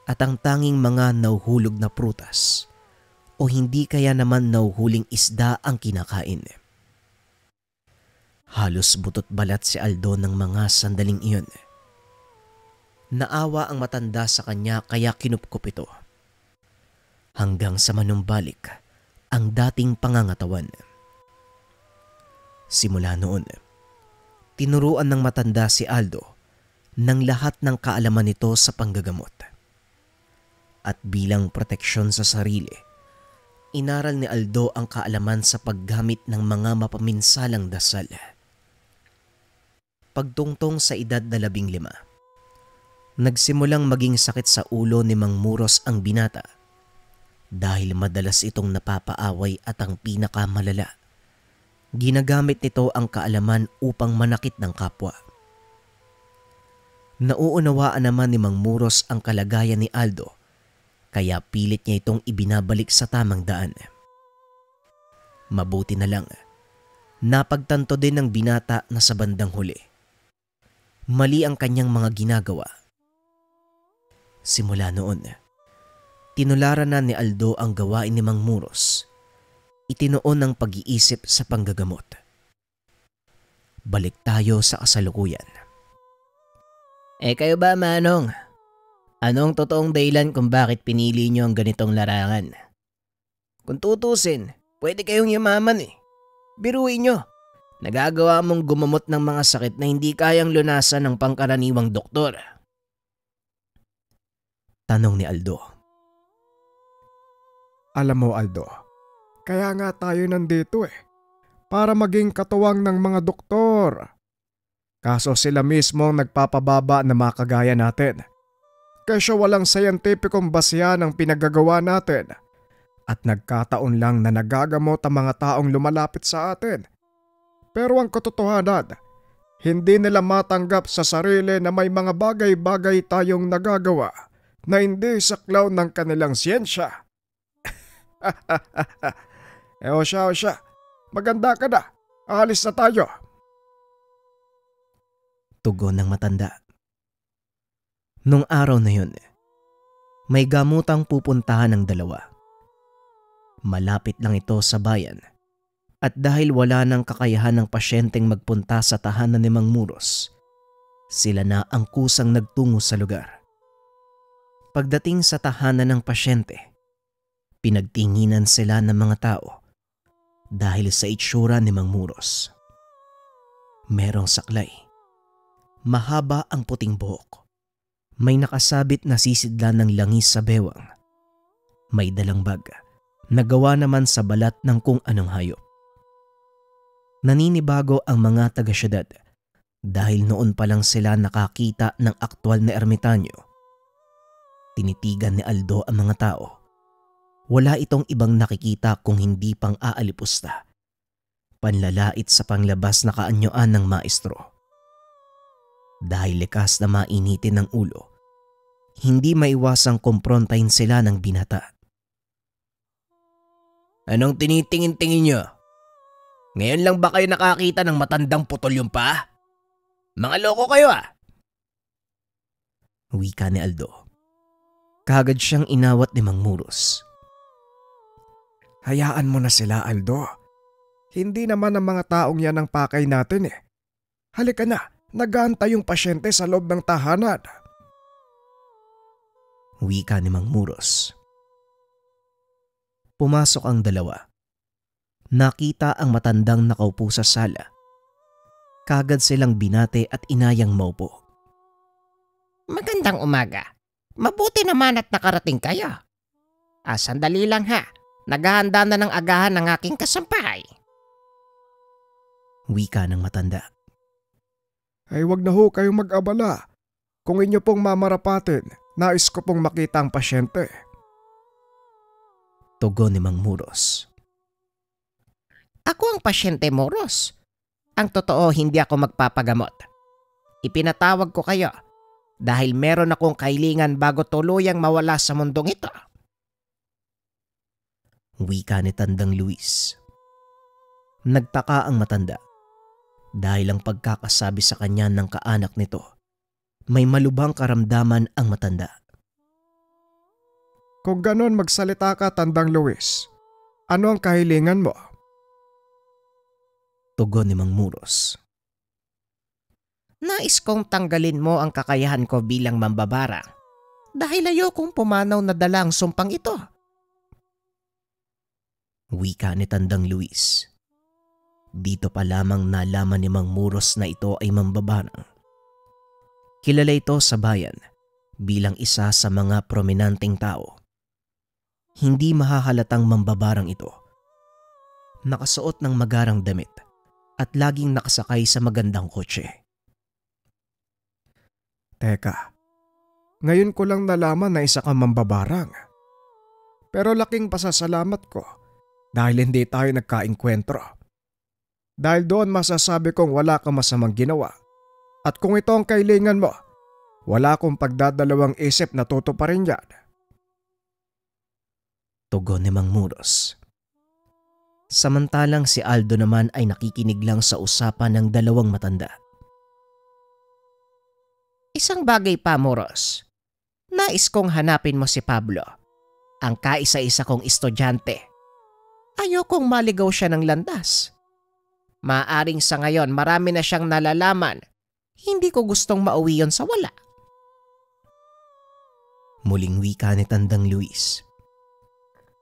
at ang tanging mga nauhulog na prutas o hindi kaya naman nauhuling isda ang kinakain. Halos butot balat si Aldo ng mga sandaling iyon. Naawa ang matanda sa kanya kaya kinupkup ito. Hanggang sa manumbalik ang dating pangangatawan. Simula noon, tinuruan ng matanda si Aldo ng lahat ng kaalaman nito sa panggagamot. At bilang proteksyon sa sarili, inaral ni Aldo ang kaalaman sa paggamit ng mga mapaminsalang dasal. Pagtungtong sa edad na 15, nagsimulang maging sakit sa ulo ni Mang Muros ang binata dahil madalas itong napapaaway at ang pinakamalala, ginagamit nito ang kaalaman upang manakit ng kapwa. Nauunawaan naman ni Mang Muros ang kalagayan ni Aldo kaya pilit niya itong ibinabalik sa tamang daan. Mabuti na lang, napagtanto din ng binata na sa bandang huli, mali ang kanyang mga ginagawa. Simula noon, Tinularan na ni Aldo ang gawain ni Mang Muros. Itinoon ang pag-iisip sa panggagamot. Balik tayo sa kasalukuyan. Kayo ba, Manong? Anong totoong dahilan kung bakit pinili nyo ang ganitong larangan? Kung tutusin, pwede kayong yumaman eh. Biruin nyo. Nagagawa mong gumamot ng mga sakit na hindi kayang lunasan ng pangkaraniwang doktor. Tanong ni Aldo. Alam mo Aldo, kaya nga tayo nandito para maging katuwang ng mga doktor. Kaso sila mismo ang nagpapababa na makagaya natin. Kasi walang scientificong basihan ang pinagagawa natin. At nagkataon lang na nagagamot ang mga taong lumalapit sa atin. Pero ang katotohanan, hindi nila matanggap sa sarili na may mga bagay-bagay tayong nagagawa na hindi saklaw ng kanilang siyensya. O siya, maganda ka na. Aalis na tayo. Tugon ng matanda. Nung araw na yun, may gamutang pupuntahan ng dalawa. Malapit lang ito sa bayan at dahil wala nang kakayahan ng pasyenteng magpunta sa tahanan ni Mang Muros, sila na ang kusang nagtungo sa lugar. Pagdating sa tahanan ng pasyente, pinagtinginan sila ng mga tao dahil sa itsura ni Mang Muros. Merong saklay. Mahaba ang puting buhok. May nakasabit na sisidlan ng langis sa bewang. May dalang bag na gawa naman sa balat ng kung anong hayop. Naninibago ang mga taga-syudad dahil noon pa lang sila nakakita ng aktwal na ermitanyo. Tinitigan ni Aldo ang mga tao. Wala itong ibang nakikita kung hindi pang aalipusta. Panlalait sa panglabas na kaanyoan ng maestro. Dahil likas na mainitin ng ulo, hindi maiwasang kumprontahin sila ng binata. Anong tinitingin-tingin nyo? Ngayon lang ba kayo nakakita ng matandang putol yung paa? Mga loko kayo Wika ni Aldo. Kagad siyang inawat ni Mang Muros. Hayaan mo na sila Aldo. Hindi naman ang mga taong yan ang pakay natin Halika na. Nag-aantay yung pasyente sa loob ng tahanan. Wika ni Mang Muros. Pumasok ang dalawa. Nakita ang matandang nakaupo sa sala. Kagad silang binate at inayang maupo. Magandang umaga. Mabuti naman at nakarating kayo. Sandali lang ha. Naghahanda na ng agahan ng aking kasampay. Wika ng matanda. Ay wag na ho kayong mag-abala. Kung inyo pong mamarapatin, nais ko pong makita ang pasyente. Tugon ni Mang Muros. Ako ang pasyente, Muros. Ang totoo, hindi ako magpapagamot. Ipinatawag ko kayo dahil meron akong kahilingan bago tuluyang mawala sa mundong ito. Wika ni Tandang Luis. Nagtaka ang matanda dahil ang pagkakasabi sa kanya ng kaanak nito, may malubhang karamdaman ang matanda. Kung ganon magsalita ka Tandang Luis, ano ang kahilingan mo? Tugon ni Mang Muros. Nais kong tanggalin mo ang kakayahan ko bilang mambabarang dahil ayokong pumanaw na dala ang sumpang ito. Wika ni Tandang Luis. Dito pa lamang nalaman ni Mang Muros na ito ay mambabarang. Kilala ito sa bayan bilang isa sa mga prominenteng tao. Hindi mahahalatang mambabarang ito. Nakasuot ng magarang damit at laging nakasakay sa magandang kotse. Teka, ngayon ko lang nalaman na isa kang mambabarang. Pero laking pasasalamat ko dahil hindi tayo nagkaengkwentro. Dahil doon masasabi kong wala kang masamang ginawa. At kung ito ang kailangan mo, wala akong pagdadalawang isip na tutuparin yan. Tugon ni Mang Muros. Samantalang si Aldo naman ay nakikinig lang sa usapan ng dalawang matanda. Isang bagay pa, Muros. Nais kong hanapin mo si Pablo. ang kaisa-isa kong estudyante. Ayokong maligaw siya ng landas. Maaring sa ngayon marami na siyang nalalaman. Hindi ko gustong mauwi yon sa wala. Muling wika ni Tandang Luis.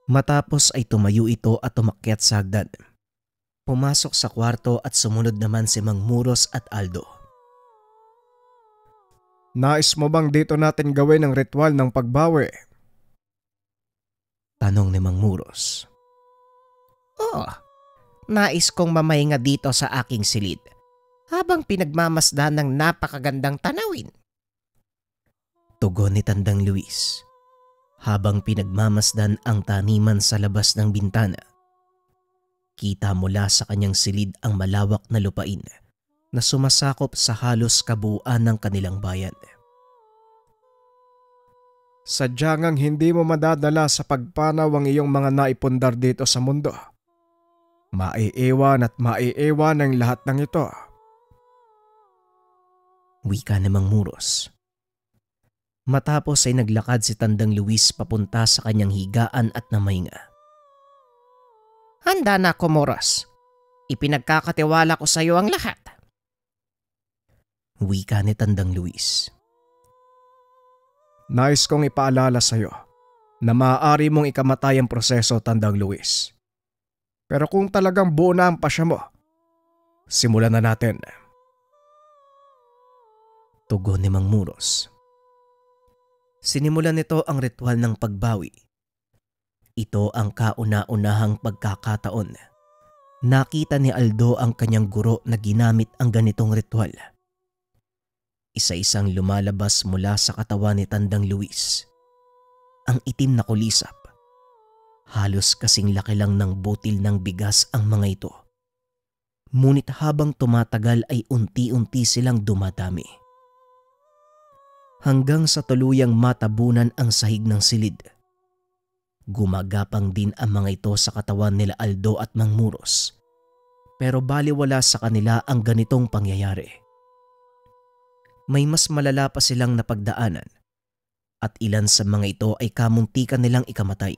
Matapos ay tumayo ito at umakyat sa hagdan. Pumasok sa kwarto at sumunod naman si Mang Muros at Aldo. Nais mo bang dito natin gawin ang ritual ng pagbawi? Tanong ni Mang Muros. Oo, nais kong mamahinga dito sa aking silid habang pinagmamasdan ng napakagandang tanawin. Tugon ni Tandang Luis habang pinagmamasdan ang taniman sa labas ng bintana. Kita mula sa kanyang silid ang malawak na lupain na sumasakop sa halos kabuuan ng kanilang bayan. Sadyang ang hindi mo madadala sa pagpanaw ang iyong mga naipundar dito sa mundo. Maiiwan at maiiwan ang lahat ng ito. Wika ni Mang Muros. Matapos ay naglakad si Tandang Luis papunta sa kanyang higaan at namahinga. Handa na ako, Muros. Ipinagkakatiwala ko sa iyo ang lahat. Wika ni Tandang Luis. Nais kong ipaalala sa iyo na maaari mong ikamatay ang proseso, Tandang Luis. Pero kung talagang buo na ang pasya mo, simulan na natin. Tugon ni Mang Muros. Sinimulan nito ang ritual ng pagbawi. Ito ang kauna-unahang pagkakataon. Nakita ni Aldo ang kanyang guro na ginamit ang ganitong ritual. Isa-isang lumalabas mula sa katawan ni Tandang Luis. Ang itim na kulisap. Halos kasing laki lang ng butil ng bigas ang mga ito. Ngunit habang tumatagal ay unti-unti silang dumadami. Hanggang sa tuluyang matabunan ang sahig ng silid. Gumagapang din ang mga ito sa katawan nila Aldo at Mang Muros. Pero baliwala sa kanila ang ganitong pangyayari. May mas malala pa silang napagdaanan at ilan sa mga ito ay kamuntikan nilang ikamatay.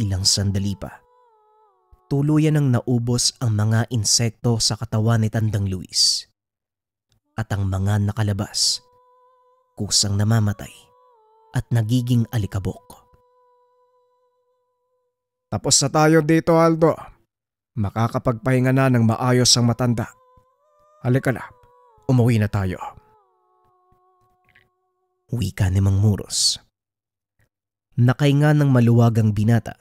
Ilang sandali pa, tuluyan nang naubos ang mga insekto sa katawan ni Tandang Luis. At ang mga nakalabas, kusang namamatay at nagiging alikabok. Tapos na tayo dito, Aldo. Makakapagpahinga na ng maayos ang matanda. Halika na, umuwi na tayo. Wika ni Mang Muros. Nakahinga ng maluwagang binata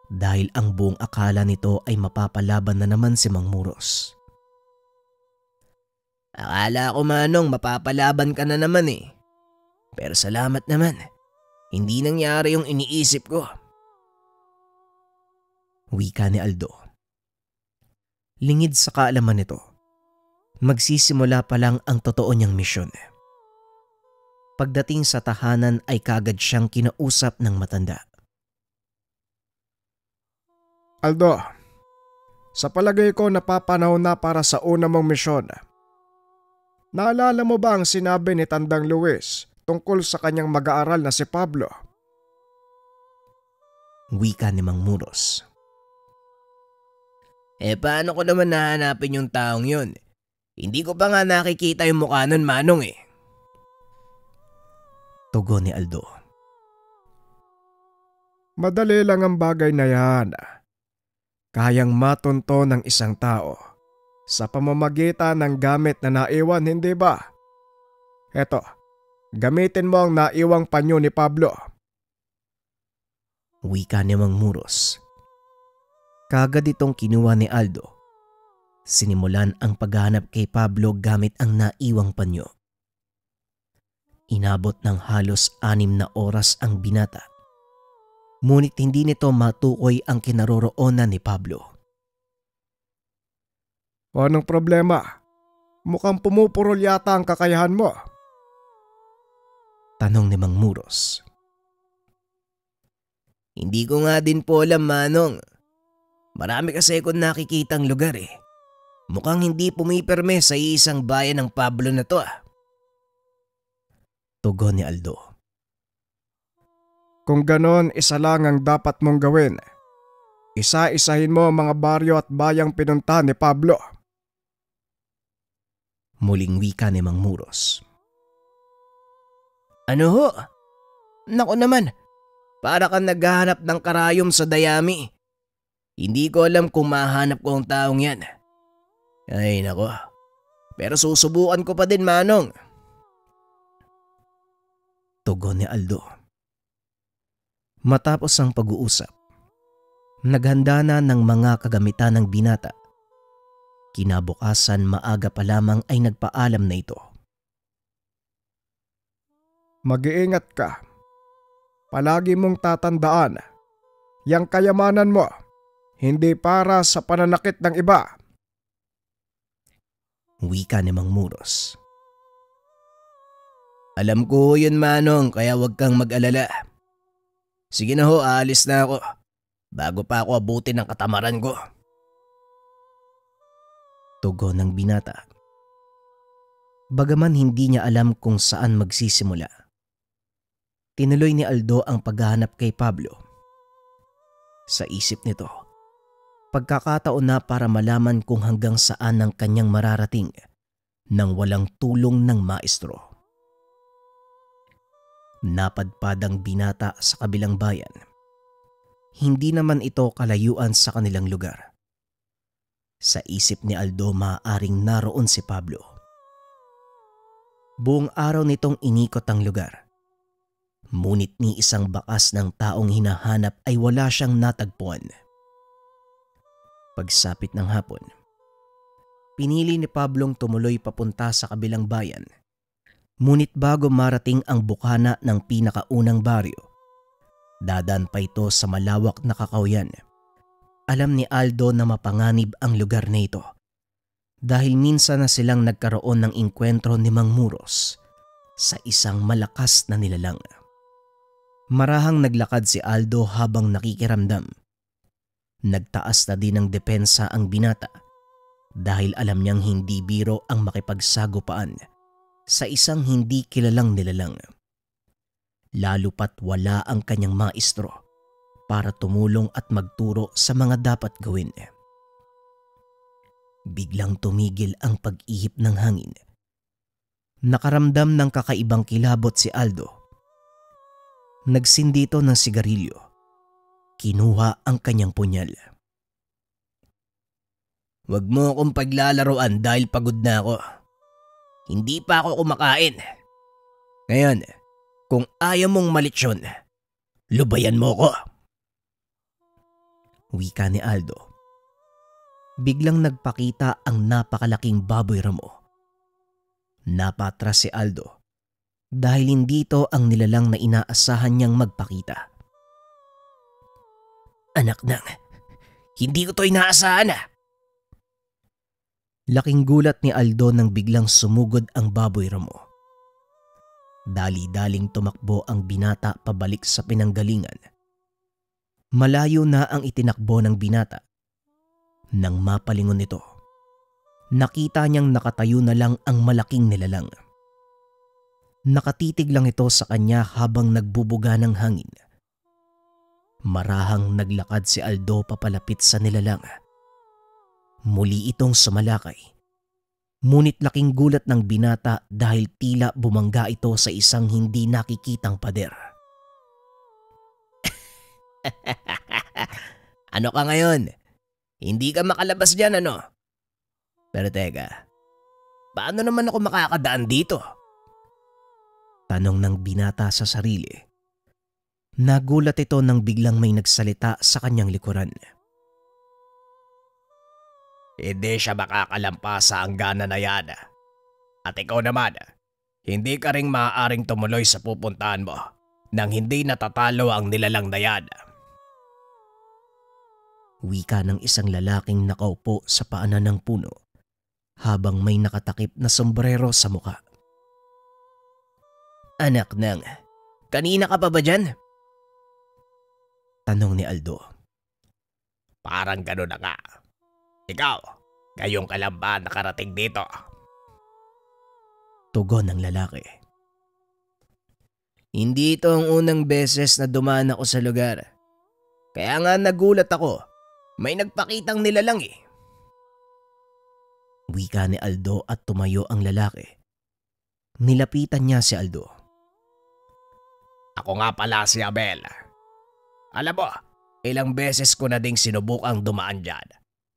dahil ang buong akala nito ay mapapalaban na naman si Mang Muros. Akala ko, Manong, mapapalaban ka na naman eh. Pero salamat naman. Hindi nangyari yung iniisip ko. Wika ni Aldo. Lingid sa kaalaman nito, magsisimula pa lang ang totoo niyang misyon. Pagdating sa tahanan ay kaagad siyang kinausap ng matanda. Aldo, sa palagay ko napapanahon na para sa una mong misyon. Naalala mo ba ang sinabi ni Tandang Luis tungkol sa kanyang mag-aaral na si Pablo? Wika ni Mang Muros. Paano ko naman nahanapin yung taong yun? Hindi ko pa nga nakikita yung mukha nun, Manong eh. Tugon ni Aldo. Madali lang ang bagay na yan. Kayang matunto ng isang tao sa pamamagitan ng gamit na naiwan, hindi ba? Eto, gamitin mo ang naiwang panyo ni Pablo. Wika ni Mang Muros. Kagad itong kinuha ni Aldo. Sinimulan ang paghahanap kay Pablo gamit ang naiwang panyo. Inabot ng halos 6 na oras ang binata. Ngunit hindi nito matukoy ang kinaroroonan ni Pablo. O anong problema? Mukhang pumupurol yata ang kakayahan mo. Tanong ni Mang Muros. Hindi ko nga din po alam, Manong. Marami kasi akong nakikitang lugar eh. Mukhang hindi pumipirme sa isang bayan ng Pablo na to ah. Tugon ni Aldo. Kung ganon, isa lang ang dapat mong gawin. Isa-isahin mo ang mga baryo at bayang pinuntahan ni Pablo. Muling wika ni Mang Muros. Ano ho? Naku naman, para kang naghahanap ng karayom sa dayami. Hindi ko alam kung mahanap ko ang taong yan. Ay nako, pero susubukan ko pa din, Manong. Tugon ni Aldo. Matapos ang pag-uusap, naghanda na ng mga kagamitan ng binata. Kinabukasan maaga pa lamang ay nagpaalam na ito. Mag-iingat ka. Palagi mong tatandaan, yang kayamanan mo, hindi para sa pananakit ng iba. Wika ni Mang Muros. Alam ko yun, Manong, kaya huwag kang mag-alala. Sige na ho, aalis na ako. Bago pa ako abutin ng katamaran ko. Tugon ng binata. Bagaman hindi niya alam kung saan magsisimula, tinuloy ni Aldo ang paghahanap kay Pablo. Sa isip nito, pagkakataon na para malaman kung hanggang saan ang kanyang mararating nang walang tulong ng maestro. Napadpad ang binata sa kabilang bayan. Hindi naman ito kalayuan sa kanilang lugar. Sa isip ni Aldo, maaaring naroon si Pablo. Buong araw nitong inikot ang lugar. Ngunit ni isang bakas ng taong hinahanap ay wala siyang natagpuan. Pagsapit ng hapon, pinili ni Pablong tumuloy papunta sa kabilang bayan. Ngunit bago marating ang bukana ng pinakaunang baryo, dadaan pa ito sa malawak na kakawyan. Alam ni Aldo na mapanganib ang lugar na ito dahil minsan na silang nagkaroon ng engkwentro ni Mang Muros sa isang malakas na nilalang. Marahang naglakad si Aldo habang nakikiramdam. Nagtaas na din ng depensa ang binata dahil alam niyang hindi biro ang makipagsagupaan sa isang hindi kilalang nilalang. Lalo pat wala ang kanyang maestro para tumulong at magturo sa mga dapat gawin. Biglang tumigil ang pag-ihip ng hangin. Nakaramdam ng kakaibang kilabot si Aldo. Nagsindi ito ng sigarilyo. Kinuha ang kanyang punyal. Huwag mo akong paglalaroan dahil pagod na ako. Hindi pa ako kumakain. Ngayon, kung ayaw mong malitsyon, lubayan mo ko. Wika ni Aldo. Biglang nagpakita ang napakalaking baboy ramo. Napatras si Aldo dahil hindi ito ang nilalang na inaasahan niyang magpakita. Anak nang, hindi ko to inaasahan . Laking gulat ni Aldo nang biglang sumugod ang baboy ramo. Dali-daling tumakbo ang binata pabalik sa pinanggalingan. Malayo na ang itinakbo ng binata. Nang mapalingon ito, nakita niyang nakatayo na lang ang malaking nilalang. Nakatitig lang ito sa kanya habang nagbubuga ng hangin. Marahang naglakad si Aldo papalapit sa nilalang. Muli itong sumalakay. Ngunit laking gulat ng binata dahil tila bumangga ito sa isang hindi nakikitang pader. Ano ka ngayon? Hindi ka makalabas dyan, ano? Pero teka, paano naman ako makakadaan dito? Tanong ng binata sa sarili. Nagulat ito nang biglang may nagsalita sa kanyang likuran. Hindi siya makakalampas sa hangganan na yan. At ikaw naman, hindi ka ring maaaring tumuloy sa pupuntahan mo nang hindi natatalo ang nilalang na yan. Wika ng isang lalaking nakaupo sa paanan ng puno habang may nakatakip na sombrero sa muka. Anak nang, kanina ka pa ba dyan? Tanong ni Aldo. Parang gano'n na nga. Ikaw, ngayong ka lang ba nakarating dito? Tugon ng lalaki. Hindi ito ang unang beses na dumaan ako sa lugar. Kaya nga nagulat ako. May nagpakitang nilalang eh. Wika ni Aldo at tumayo ang lalaki. Nilapitan niya si Aldo. Ako nga pala si Abel. Alam mo, ilang beses ko na ding sinubukang dumaan dyan.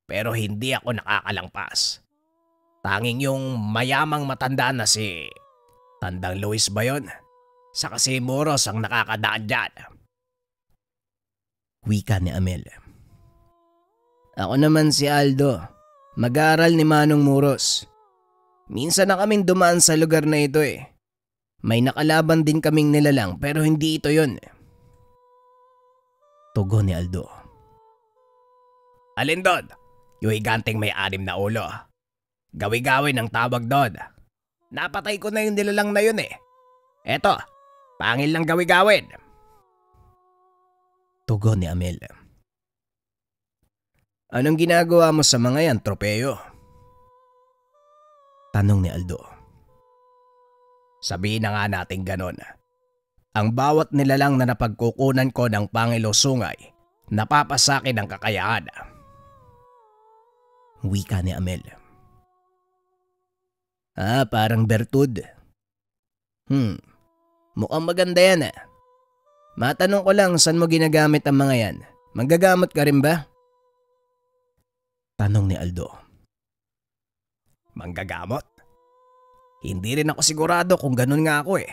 Pero hindi ako nakakalangpas. Tanging yung mayamang matanda na si Tandang Luis ba yun? Saka si Moros ang nakakadaan dyan. Wika ni Amel. Ako naman si Aldo. Mag-aaral ni Manong Moros. Minsan na kaming dumaan sa lugar na ito eh. May nakalaban din kaming nilalang pero hindi ito yun. Tugon ni Aldo. Alin doon? Yung higanting may 6 na ulo. Gawi-gawi ng tawag doon. Napatay ko na yung nilalang na yun eh. Eto, pangil lang gawi-gawin. Tugon ni Amel. Anong ginagawa mo sa mga yan, tropeyo? Tanong ni Aldo. Sabihin na nga natin ganon. Ang bawat nilalang na napagkukunan ko ng Pangilosungay, napapasakin ng kakayahan. Wika ni Amel. Parang bertud. Mukhang maganda yan ah. Matanong ko lang saan mo ginagamit ang mga yan. Manggagamot ka rin ba? Tanong ni Aldo. Manggagamot? Hindi rin ako sigurado kung ganun nga ako eh.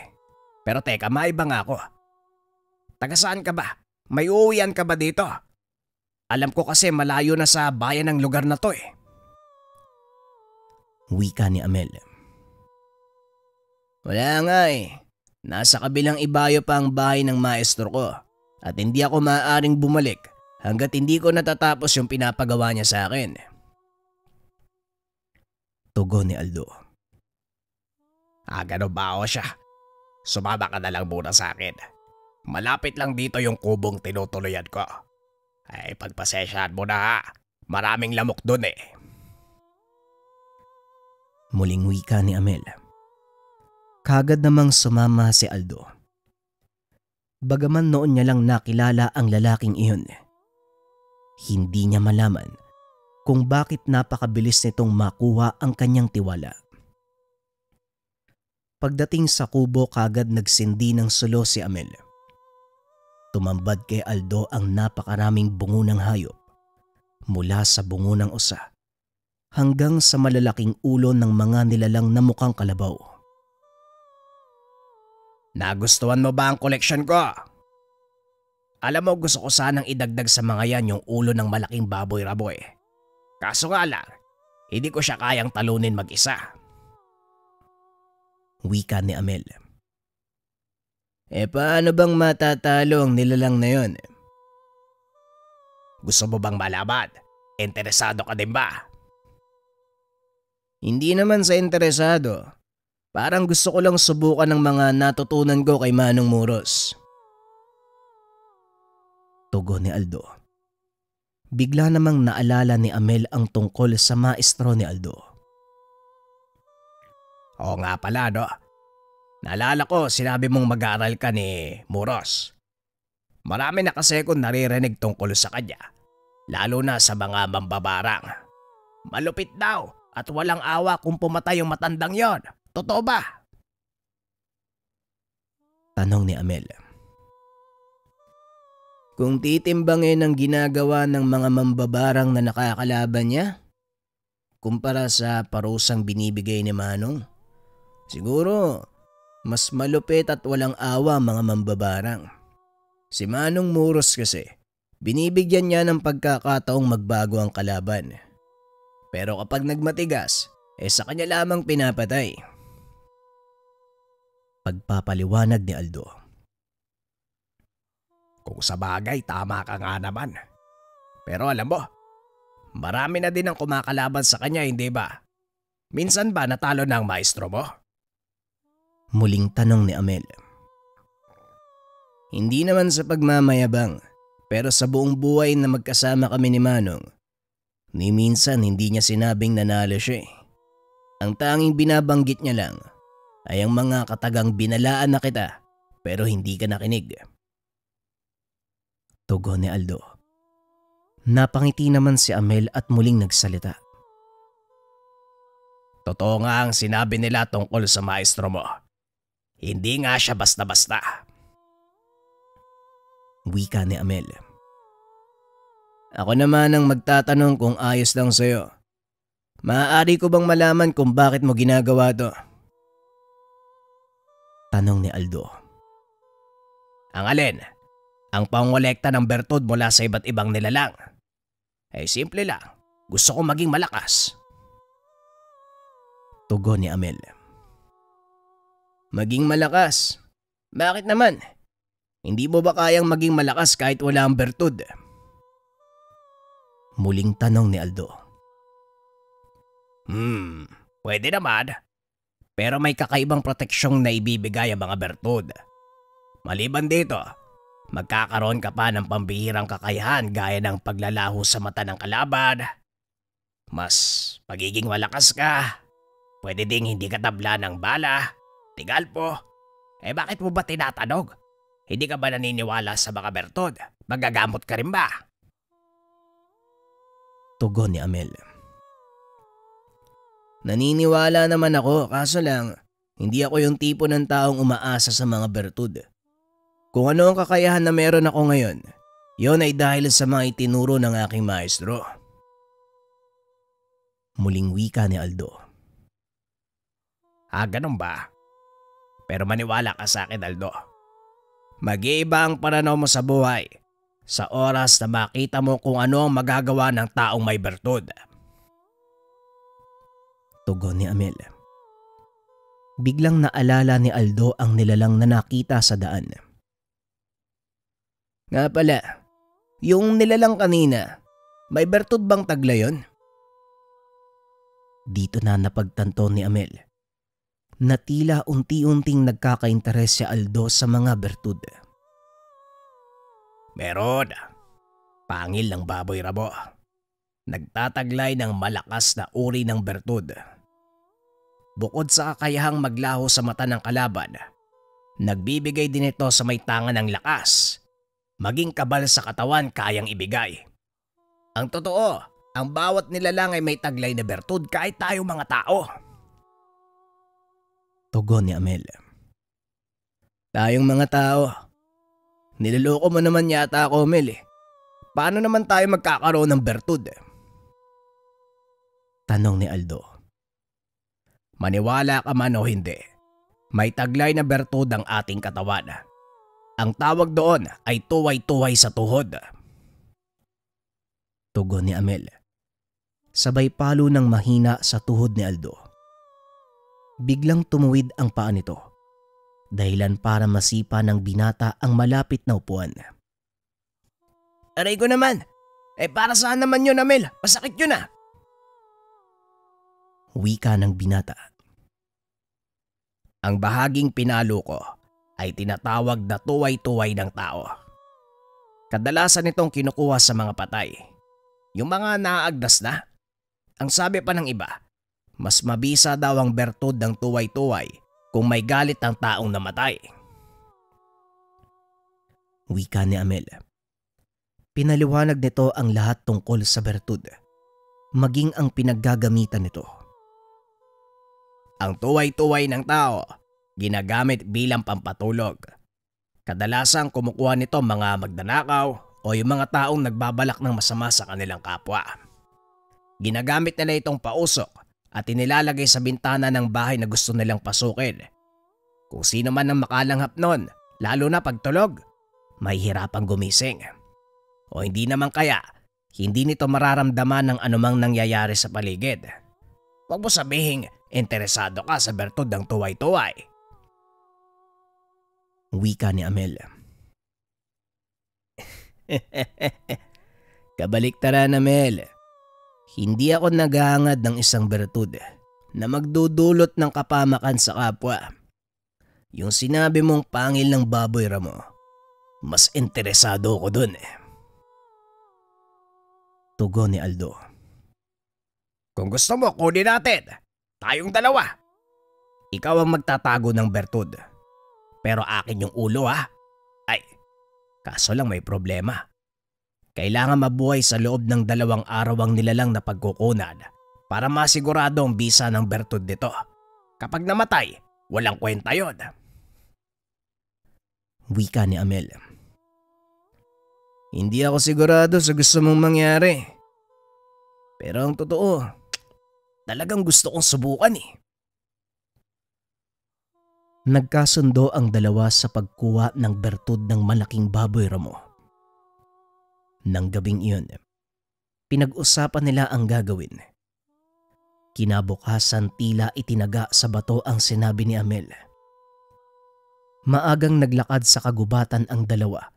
Pero teka, maiba nga ako. Taga saan ka ba? May uuwian ka ba dito? Alam ko kasi malayo na sa bayan ng lugar na to eh. Wika ni Amel. Wala nga eh. Nasa kabilang ibayo pa ang bahay ng maestro ko. At hindi ako maaaring bumalik hanggat hindi ko natatapos yung pinapagawa niya sa akin. Tugon ni Aldo. Gano'n ba ako siya? Sumama ka na lang muna sa akin. Malapit lang dito yung kubong tinutuluyan ko. Ay pagpasensyahan mo na ha. Maraming lamok dun eh. Muling wika ni Amel. Kagad namang sumama si Aldo. Bagaman noon niya lang nakilala ang lalaking iyon, hindi niya malaman kung bakit napakabilis nitong makuha ang kanyang tiwala. Pagdating sa kubo kagad nagsindi ng sulo si Amel. Tumambad kay Aldo ang napakaraming bungo ng hayop mula sa bungo ng usa hanggang sa malalaking ulo ng mga nilalang na mukhang kalabaw. Nagustuhan mo ba ang koleksyon ko? Alam mo, gusto ko sanang idagdag sa mga yan yung ulo ng malaking baboy-raboy. Kaso nga lang, hindi ko siya kayang talunin mag-isa. Wika ni Amel. Paano bang matatalo ang nilalang na yon? Gusto mo bang malaman? Interesado ka din ba? Hindi naman sa interesado. Parang gusto ko lang subukan ng mga natutunan ko kay Manong Moros. Tugon ni Aldo. Bigla namang naalala ni Amel ang tungkol sa maestro ni Aldo. Oo nga pala no. Naalala ko sinabi mong mag-aaral ka ni Moros. Marami na kasi akong naririnig tungkol sa kanya. Lalo na sa mga mambabarang. Malupit daw at walang awa kung pumatay yung matandang yon. Totoo ba? Tanong ni Amel. Kung titimbangin ang ginagawa ng mga mambabarang na nakakalaban niya, kumpara sa parusang binibigay ni Manong, siguro mas malupit at walang awa mga mambabarang. Si Manong Moros kasi, binibigyan niya ng pagkakataong magbago ang kalaban. Pero kapag nagmatigas, sa kanya lamang pinapatay. Pagpapaliwanag ni Aldo. Kung sa bagay, tama ka nga naman. Pero alam mo, marami na din ang kumakalaban sa kanya, hindi ba? Minsan ba natalo na ang maestro mo? Muling tanong ni Amel. Hindi naman sa pagmamayabang, pero sa buong buhay na magkasama kami ni Manong, ni minsan hindi niya sinabing nanalo siya eh. Ang tanging binabanggit niya lang ay ang mga katagang binalaan na kita pero hindi ka nakinig. Tugon ni Aldo. Napangiti naman si Amel at muling nagsalita. Totoo nga ang sinabi nila tungkol sa maestro mo. Hindi nga siya basta-basta. Wika ni Amel. Ako naman ang magtatanong kung ayos lang sa'yo. Maaari ko bang malaman kung bakit mo ginagawa to? Tanong ni Aldo. Ang alin? Ang pangolekta ng bertud mula sa iba't ibang nilalang. Simple lang. Gusto ko maging malakas. Tugon ni Amel. Maging malakas? Bakit naman? Hindi mo ba kayang maging malakas kahit wala ang bertud? Muling tanong ni Aldo. Pwede naman. Pero may kakaibang proteksyong na ibibigay ang mga bertud. Maliban dito, magkakaroon ka pa ng pambihirang kakayahan gaya ng paglalaho sa mata ng kalaban. Mas pagiging malakas ka. Pwede ding hindi ka tabla ng bala, tigalpo. Bakit mo ba tinatanong? Hindi ka ba naniniwala sa mga bertud? Magagamot ka rin ba? Tugon ni Amel. Naniniwala naman ako, kaso lang, hindi ako yung tipo ng taong umaasa sa mga bertud. Kung ano ang kakayahan na meron ako ngayon, yon ay dahil sa mga itinuro ng aking maestro. Muling wika ni Aldo. Ganun ba? Pero maniwala ka sa akin, Aldo. Mag-iiba ang pananaw mo sa buhay sa oras na makita mo kung ano ang magagawa ng taong may bertud. Tugon ni Amel. Biglang naalala ni Aldo ang nilalang na nakita sa daan. Nga pala, yung nilalang kanina, may bertud bang tagla yun? Dito na napagtanto ni Amel na tila unti-unting nagkakainteres si Aldo sa mga bertud. Meron. Pangil ng baboy rabo. Nagtataglay ng malakas na uri ng bertud. Bukod sa kakayahang maglaho sa mata ng kalaban, nagbibigay din ito sa may tangan ng lakas. Maging kabal sa katawan kayang ibigay. Ang totoo, ang bawat nilalang ay may taglay na bertud kahit tayo mga tao. Tugon ni Amel. Tayong mga tao. Niloloko mo naman yata ako, Mel. Paano naman tayo magkakaroon ng bertud? Tanong ni Aldo. Maniwala ka man o hindi, may taglay na bertud ang ating katawan. Ang tawag doon ay tuway-tuway sa tuhod. Tugon ni Amel. Sabay palo ng mahina sa tuhod ni Aldo. Biglang tumuwid ang paa nito, dahilan para masipa ng binata ang malapit na upuan. Aray ko naman! Para saan naman yun, Amel? Masakit yun ah! Wika ng binata. Ang bahaging pinalo ko ay tinatawag na tuway-tuway ng tao. Kadalasan itong kinukuha sa mga patay. Yung mga naaagdas na. Ang sabi pa ng iba, mas mabisa daw ang bertud ng tuway-tuway kung may galit ang taong namatay. Wika ni Amel. Pinaliwanag nito ang lahat tungkol sa bertud, maging ang pinaggagamitan nito. Ang tuway-tuway ng tao, ginagamit bilang pampatulog. Kadalasan kumukuha nito mga magnanakaw o yung mga taong nagbabalak ng masama sa kanilang kapwa. Ginagamit nila itong pausok at inilalagay sa bintana ng bahay na gusto nilang pasukin. Kung sino man ang makalanghap nun, lalo na pagtulog, may hirapang gumising. O hindi naman kaya, hindi nito mararamdaman ng anumang nangyayari sa paligid. Huwag mo sabihing interesado ka sa bertud ng tuway-tuway. Wika ni Amel. Kabaliktaran, Amel. Hindi ako naghahangad ng isang bertud na magdudulot ng kapamakan sa kapwa. Yung sinabi mong pangil ng baboy ramo, mas interesado ko dun eh. Tugon ni Aldo. Kung gusto mo, kunin natin. Tayong dalawa. Ikaw ang magtatago ng bertud. Pero akin yung ulo ha. Ay, kaso lang may problema. Kailangan mabuhay sa loob ng 2 araw ang nilalang na pagkukunan para masigurado ang bisa ng bertud nito. Kapag namatay, walang kwenta yon. Wika ni Amel. Hindi ako sigurado sa gusto mong mangyari. Pero ang totoo, talagang gusto kong subukan eh. Nagkasundo ang dalawa sa pagkuha ng bertud ng malaking baboy ramo. Nang gabing iyon, pinag-usapan nila ang gagawin. Kinabukasan tila itinaga sa bato ang sinabi ni Amel. Maagang naglakad sa kagubatan ang dalawa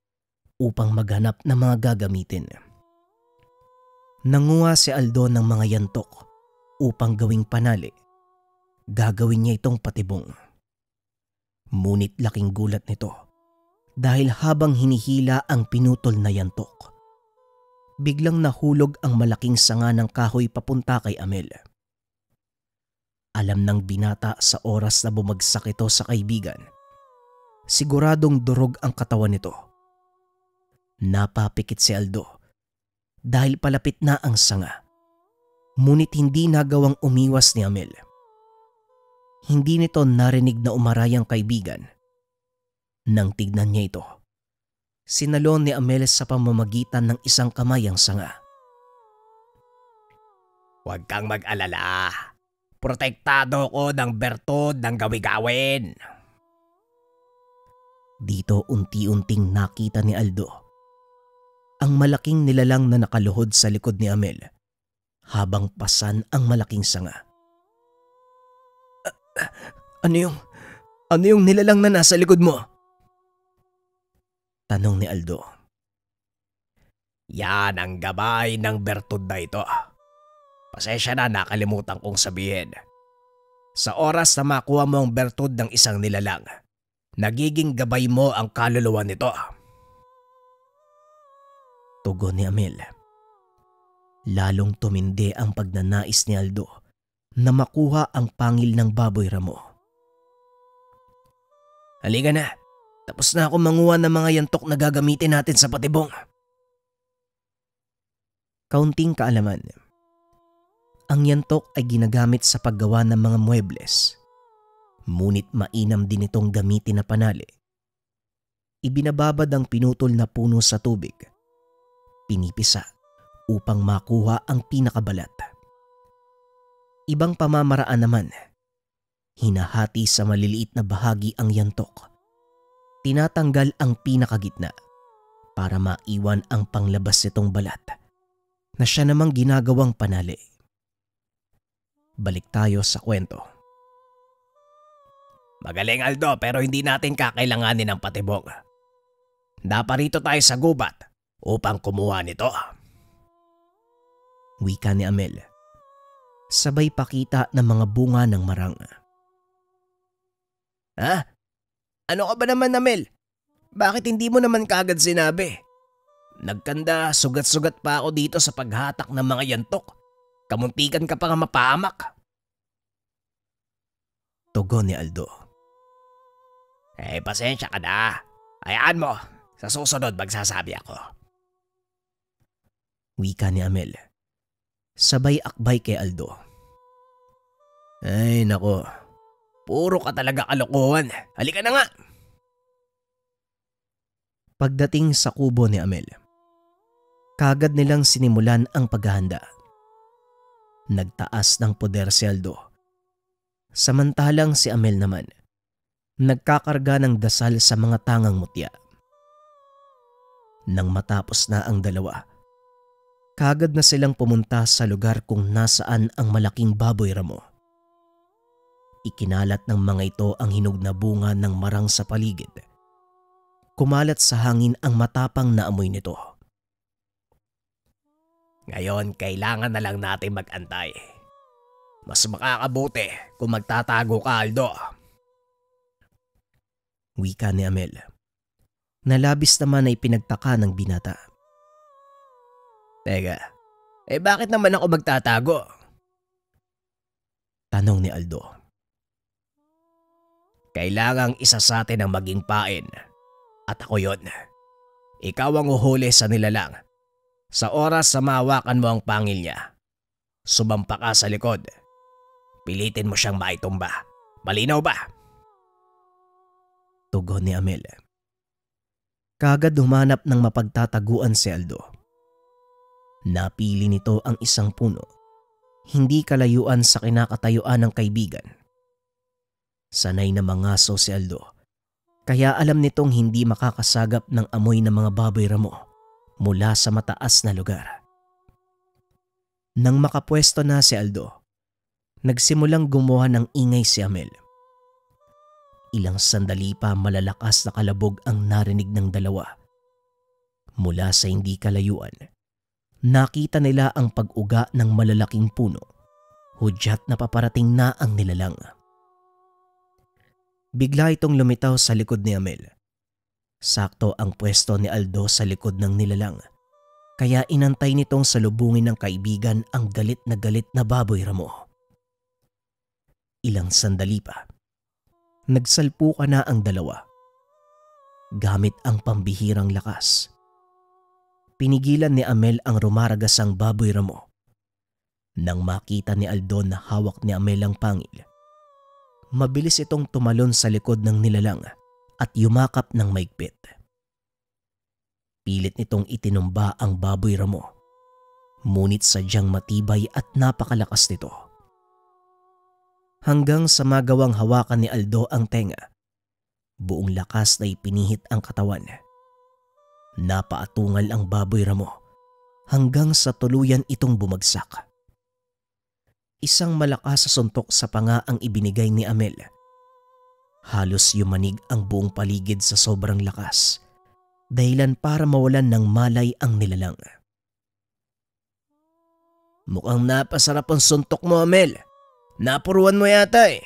upang maghanap ng mga gagamitin. Nanguha si Aldo ng mga yantok upang gawing panali. Gagawin niya itong patibong. Ngunit laking gulat nito dahil habang hinihila ang pinutol na yantok, biglang nahulog ang malaking sanga ng kahoy papunta kay Amel. Alam ng binata sa oras na bumagsak ito sa kaibigan. Siguradong durog ang katawan nito. Napapikit si Aldo dahil palapit na ang sanga. Ngunit hindi nagawang umiwas ni Amel. Hindi nito narinig na umaray ang kaibigan. Nang tignan niya ito, sinalon ni Amel sa pamamagitan ng isang kamay ang sanga. Huwag kang mag-alala. Protektado ko ng bertud ng gawi-gawin. Dito unti-unting nakita ni Aldo ang malaking nilalang na nakaluhod sa likod ni Amel habang pasan ang malaking sanga. Ano yung nilalang na nasa likod mo? Tanong ni Aldo. Yan ang gabay ng bertud na ito. Pasensya na, nakalimutan kong sabihin. Sa oras na makuha mo ang bertud ng isang nilalang, nagiging gabay mo ang kaluluwa nito. Tugon ni Amel. Lalong tumindi ang pagnanais ni Aldo na makuha ang pangil ng baboy ramo. Halika na, tapos na ako manguha ng mga yantok na gagamitin natin sa patibong. Kaunting kaalaman. Ang yantok ay ginagamit sa paggawa ng mga muebles. Ngunit mainam din itong gamitin na panali. Ibinababad ang pinutol na puno sa tubig. Pinipisa upang makuha ang pinakabalat. Ibang pamamaraan naman. Hinahati sa maliliit na bahagi ang yantok. Tinatanggal ang pinakagitna para maiwan ang panglabas nitong balat na siya namang ginagawang panali. Balik tayo sa kwento. Magaling Aldo, pero hindi natin kakailanganin ng patibong. Naparito tayo sa gubat upang kumuha nito. Wika ni Amel. Sabay pakita ng mga bunga ng marang. Ha? Ano ka ba naman, Amel? Bakit hindi mo naman kagad sinabi? Nagkanda, sugat-sugat pa ako dito sa paghatak ng mga yantok. Kamuntikan ka pa nga mapahamak. Tugon ni Aldo. Pasensya ka na. Hayaan mo. Sa susunod magsasabi ako. Wika ni Amel. Sabay akbay kay Aldo. Ay nako. Puro ka talaga kalokohan. Halika na nga. Pagdating sa kubo ni Amel, kagad nilang sinimulan ang paghahanda. Nagtaas ng poder si Aldo. Samantalang si Amel naman, nagkakarga ng dasal sa mga tangang mutya. Nang matapos na ang dalawa, kagad na silang pumunta sa lugar kung nasaan ang malaking baboy ramo. Ikinalat ng mga ito ang hinog na bunga ng marang sa paligid. Kumalat sa hangin ang matapang na amoy nito. Ngayon, kailangan na lang natin mag-antay. Mas makakabuti kung magtatago ka, Aldo. Wika ni Amel. Nalabis naman ay pinagtaka ng binata. Teka, bakit naman ako magtatago? Tanong ni Aldo. Kailangang isa sa atin ang maging pain. At ako yon. Ikaw ang uhuli sa nilalang. Sa oras sa mahawakan mo ang pangil niya, sumampa ka sa likod. Pilitin mo siyang maitumba. Malinaw ba? Tugon ni Amel. Kagad humanap ng mapagtataguan si Aldo. Napili nito ang isang puno, hindi kalayuan sa kinakatayuan ng kaibigan. Sanay na mangaso si Aldo, kaya alam nitong hindi makakasagap ng amoy ng mga baboy ramo mula sa mataas na lugar. Nang makapwesto na si Aldo, nagsimulang gumawa ng ingay si Amel. Ilang sandali pa malalakas na kalabog ang narinig ng dalawa. Mula sa hindi kalayuan, nakita nila ang pag-uga ng malalaking puno. Hudyat na paparating na ang nilalang. Bigla itong lumitaw sa likod ni Amel. Sakto ang pwesto ni Aldo sa likod ng nilalang, kaya inantay nitong salubungin ng kaibigan ang galit na baboy ramo. Ilang sandali pa, nagsalpuka na ang dalawa. Gamit ang pambihirang lakas, pinigilan ni Amel ang rumaragasang baboy ramo. Nang makita ni Aldo na hawak ni Amel ang pangil, mabilis itong tumalon sa likod ng nilalang at yumakap ng maigpit. Pilit nitong itinumba ang baboy ramo, ngunit sadyang matibay at napakalakas nito. Hanggang sa magawang hawakan ni Aldo ang tenga, buong lakas na ipinihit ang katawan. Napaatungal ang baboy ramo hanggang sa tuluyan itong bumagsak. Isang malakas sa suntok sa panga ang ibinigay ni Amel. Halos yumanig ang buong paligid sa sobrang lakas, dahilan para mawalan ng malay ang nilalang. Mukhang napasarap ang suntok mo, Amel. Napuruan mo yata eh.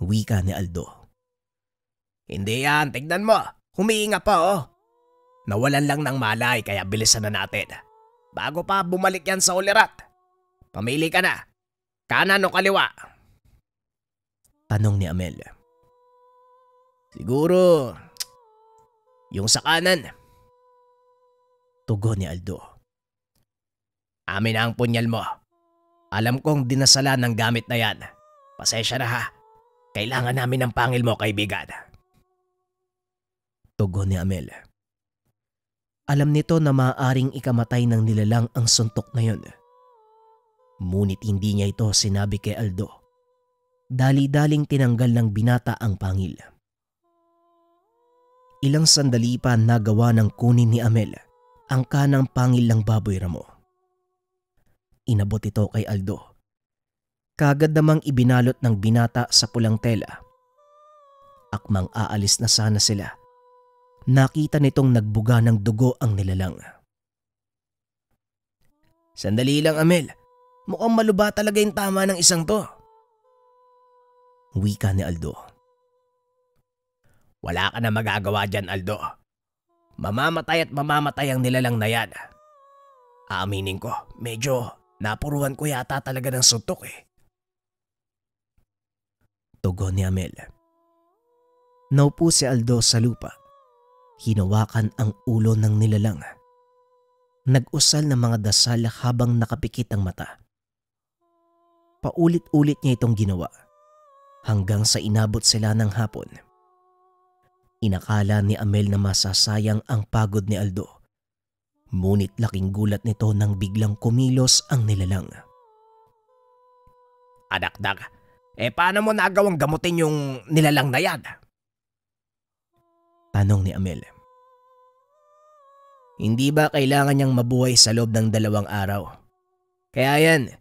Wika ni Aldo. Hindi yan, tignan mo. Humihinga pa oh. Nawalan lang ng malay kaya bilisan na natin. Bago pa bumalik yan sa ulirat. Pamili ka na. Kanan o kaliwa? Tanong ni Amel. Siguro, yung sa kanan. Tugon ni Aldo. Amin na ang punyal mo. Alam kong dinasalan ng gamit na yan. Pasensya na ha. Kailangan namin ng pangil mo, kaibigan. Tugon ni Amel. Alam nito na maaaring ikamatay ng nilalang ang suntok na yun. Ngunit hindi niya ito sinabi kay Aldo. Dali-daling tinanggal ng binata ang pangil. Ilang sandali pa nagawa ng kunin ni Amel ang kanang pangil ng baboy ramo. Inabot ito kay Aldo. Kagad namang ibinalot ng binata sa pulang tela. Akmang aalis na sana sila, nakita nitong nagbuga ng dugo ang nilalang. Sandali lang, Amel. Mukhang maluba talaga yung tama ng isang to. Wika ni Aldo. Wala ka na magagawa dyan, Aldo. Mamamatay at mamamatay ang nilalang na yan. Aaminin ko, medyo napuruan ko yata talaga ng suntok eh. Tugon ni Amel. Naupo si Aldo sa lupa. Hinawakan ang ulo ng nilalang. Nag-usal ng mga dasal habang nakapikit ang mata. Paulit-ulit niya itong ginawa hanggang sa inabot sila ng hapon. Inakala ni Amel na masasayang ang pagod ni Aldo. Ngunit laking gulat nito nang biglang kumilos ang nilalang. Anak-dak, paano mo nagawang gamutin yung nilalang na yan? Tanong ni Amel. Hindi ba kailangan niyang mabuhay sa loob ng 2 araw? Kaya yan,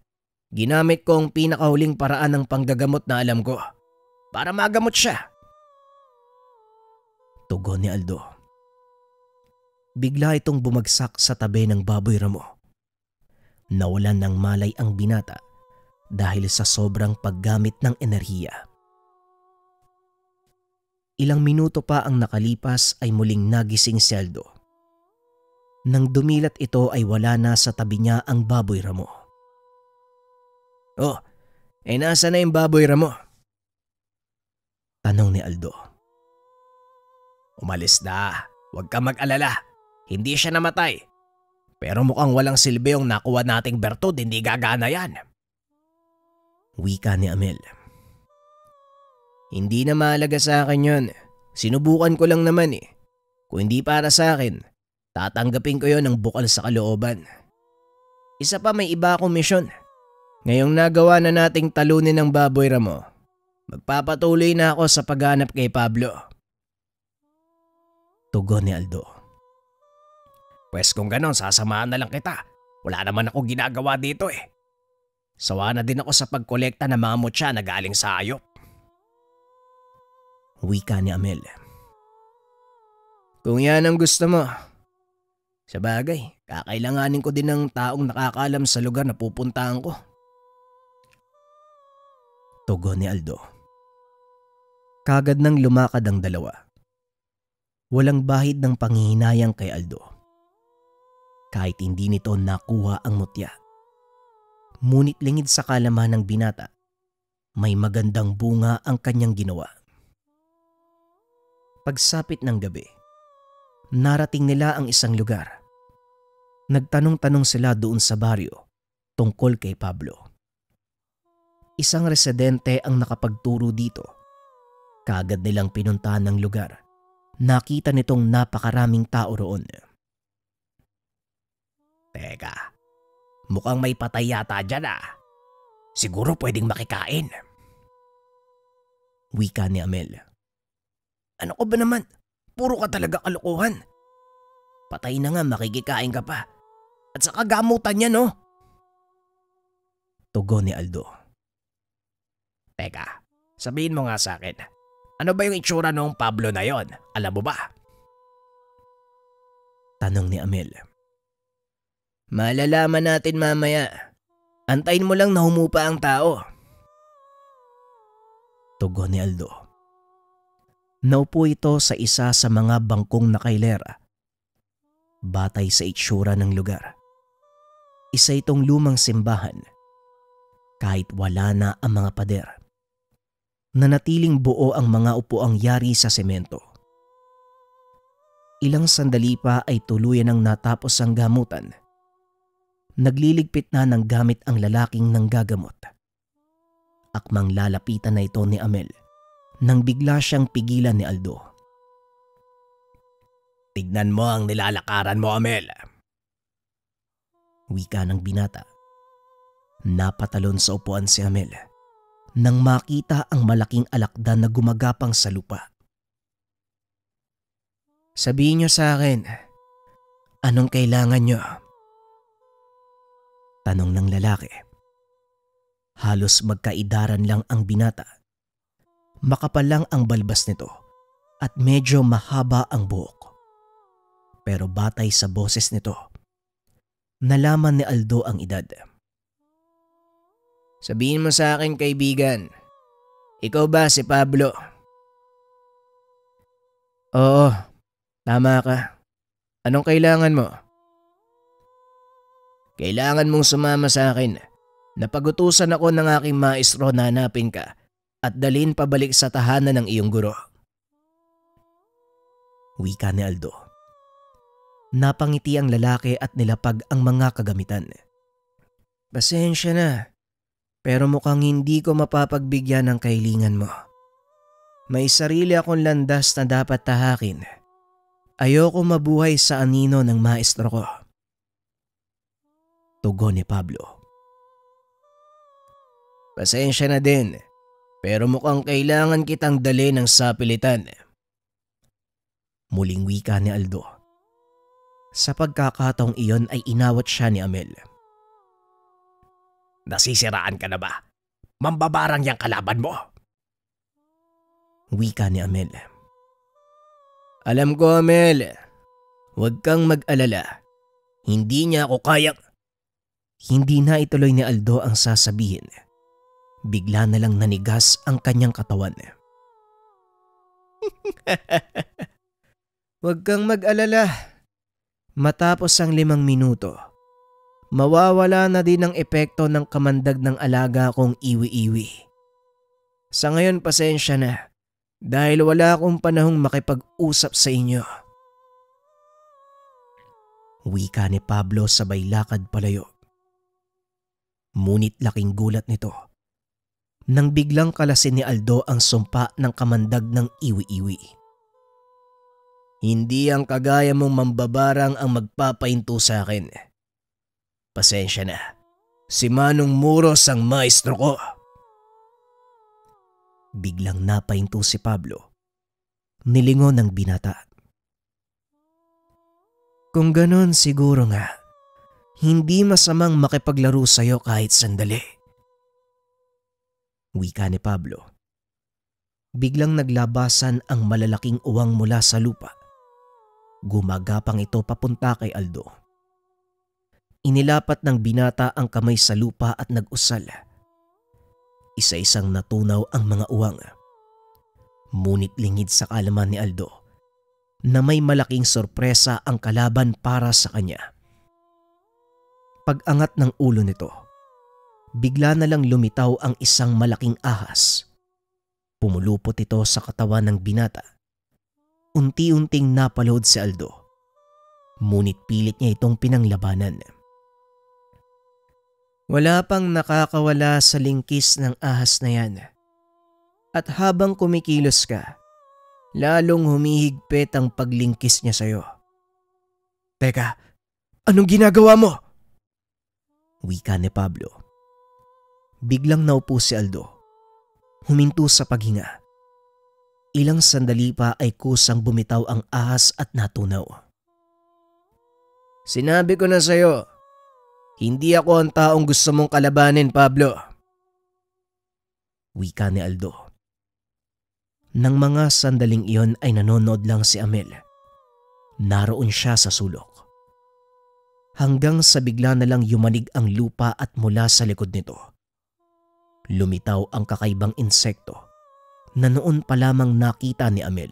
ginamit ko ang pinakahuling paraan ng panggagamot na alam ko para magamot siya. Tugon ni Aldo. Bigla itong bumagsak sa tabi ng baboy ramo. Nawalan ng malay ang binata dahil sa sobrang paggamit ng enerhiya. Ilang minuto pa ang nakalipas ay muling nagising si Aldo. Nang dumilat ito ay wala na sa tabi niya ang baboy ramo. Oh, nasa na yung baboy ramo? Tanong ni Aldo. Umalis na. Huwag kang mag-alala. Hindi siya namatay. Pero mukhang walang silbi yung nakuha nating bertud, hindi gagana yan. Wika ni Amel. Hindi na mahalaga sa akin yun. Sinubukan ko lang naman eh. Kung hindi para sa akin, tatanggapin ko yon ng bukal sa kalooban. Isa pa, may iba akong misyon. Ngayong nagawa na nating talunin ng baboy ramo, magpapatuloy na ako sa paghanap kay Pablo. Tugon ni Aldo. Pwes kung ganon, sasamahan na lang kita. Wala naman ako ginagawa dito eh. Sawa na din ako sa pagkolekta ng mga mutya na galing sa ayop. Wika ni Amel. Kung yan ang gusto mo. Sa bagay, kakailanganin ko din ng taong nakakaalam sa lugar na pupuntahan ko. Tugon ni Aldo. Kagad nang lumakad ang dalawa. Walang bahid ng panghihinayang kay Aldo. Kahit hindi nito nakuha ang mutya. Ngunit lingid sa kalaman ng binata, may magandang bunga ang kanyang ginawa. Pagsapit ng gabi, narating nila ang isang lugar. Nagtanong-tanong sila doon sa baryo tungkol kay Pablo. Isang residente ang nakapagturo dito. Kaagad nilang pinuntahan ng lugar. Nakita nitong napakaraming tao roon. Teka, mukhang may patay yata dyan ah. Siguro pwedeng makikain. Wika ni Amel. Ano ko ba naman? Puro ka talaga kalokohan. Patay na nga, makikikain ka pa. At saka gamutan niya, no? Tugon ni Aldo. Teka, sabihin mo nga sa akin. Ano ba yung itsura noong Pablo na yon? Alam mo ba? Tanong ni Amel. Malalaman natin mamaya. Antayin mo lang na humupa ang tao. Tugon ni Aldo. Naupo ito sa isa sa mga bangkong nakailera. Batay sa itsura ng lugar. Isa itong lumang simbahan. Kahit wala na ang mga pader. Nanatiling buo ang mga upuang yari sa semento. Ilang sandali pa ay tuluyan ang natapos ang gamutan. Nagliligpit na ng gamit ang lalaking nanggagamot. Akmang lalapitan na ito ni Amel nang bigla siyang pigilan ni Aldo. Tignan mo ang nilalakaran mo, Amel. Wika ng binata. Napatalon sa upuan si Amel nang makita ang malaking alakdan na gumagapang sa lupa. Sabihin niyo sa akin, anong kailangan niyo? Tanong ng lalaki. Halos magkaidaran lang ang binata. Makapal lang ang balbas nito at medyo mahaba ang buhok. Pero batay sa boses nito, nalaman ni Aldo ang edad. Sabihin mo sa akin, kaibigan, ikaw ba si Pablo? Oo, tama ka. Anong kailangan mo? Kailangan mong sumama sa akin. Napagutusan ako ng aking maestro na hanapin ka at dalhin pabalik sa tahanan ng iyong guro. Wika ni Aldo. Napangiti ang lalaki at nilapag ang mga kagamitan. Pasensya na, pero mukhang hindi ko mapapagbigyan ng kahilingan mo. May sarili akong landas na dapat tahakin. Ayoko mabuhay sa anino ng maestro ko. Tugon ni Pablo. Pasensya na din, pero mukhang kailangan kitang dali ng sapilitan. Muling wika ni Aldo. Sa pagkakataong iyon ay inawat siya ni Amel. Nasisiraan ka na ba? Mambabarang yang kalaban mo. Wika ni Amel. Alam ko, Amel. Huwag kang mag-alala. Hindi niya ako kayang... Hindi na ituloy ni Aldo ang sasabihin. Bigla na lang nanigas ang kanyang katawan. Huwag kang mag-alala. Matapos ang 5 minuto, mawawala na din ang epekto ng kamandag ng alaga kong iwi-iwi. Sa ngayon, pasensya na. dahil wala akong panahong makipag-usap sa inyo. Wika ni Pablo sabay lakad palayo. Ngunit laking gulat nito nang biglang kalasin ni Aldo ang sumpa ng kamandag ng iwi-iwi. Hindi ang kagaya mong mambabarang ang magpapahinto sa akin. Pasensya na. Si Manong Muros ang maestro ko. Biglang napahinto si Pablo. Nilingon ng binata. Kung ganon siguro nga, hindi masamang makipaglaro sa'yo kahit sandali. Wika ni Pablo. Biglang naglabasan ang malalaking uwang mula sa lupa. Gumagapang ito papunta kay Aldo. Inilapat ng binata ang kamay sa lupa at nag-usal. Isa-isang natunaw ang mga uwang. Ngunit lingid sa kaalaman ni Aldo na may malaking sorpresa ang kalaban para sa kanya. Pag-angat ng ulo nito, bigla na lang lumitaw ang isang malaking ahas. Pumulupot ito sa katawan ng binata. Unti-unting napalood si Aldo. Ngunit pilit niya itong pinanglabanan. Wala pang nakakawala sa lingkis ng ahas na yan. At habang kumikilos ka, lalong humihigpit ang paglingkis niya sa'yo. Teka, anong ginagawa mo? Wika ni Pablo. Biglang naupo si Aldo. Huminto sa paghinga. Ilang sandali pa ay kusang bumitaw ang ahas at natunaw. Sinabi ko na sa'yo, hindi ako ang taong gusto mong kalabanin, Pablo. Wika ni Aldo. Nang mga sandaling iyon ay nanonood lang si Amel. Naroon siya sa sulok. Hanggang sa bigla na lang yumanig ang lupa at mula sa likod nito, lumitaw ang kakaibang insekto na noon pa lamang nakita ni Amel.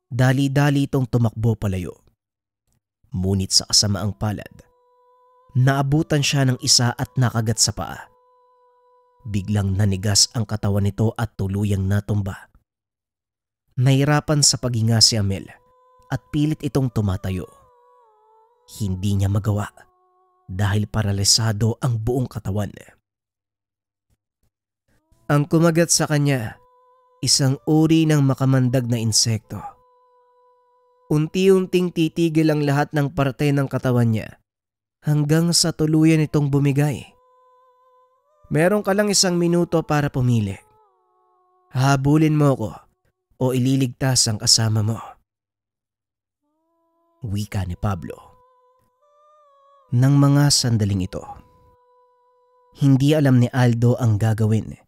Dali-dali itong tumakbo palayo. Ngunit sa kasamaang palad, naabutan siya ng isa at nakagat sa paa. Biglang nanigas ang katawan nito at tuluyang natumba. Nahirapan sa paghinga si Amel at pilit itong tumatayo. Hindi niya magawa dahil paralisado ang buong katawan. Ang kumagat sa kanya, isang uri ng makamandag na insekto. Unti-unting titigil ang lahat ng parte ng katawan niya hanggang sa tuluyan itong bumigay. Meron ka lang 1 minuto para pumili. Habulin mo ko o ililigtas ang kasama mo. Wika ni Pablo. Nang mga sandaling ito, hindi alam ni Aldo ang gagawin.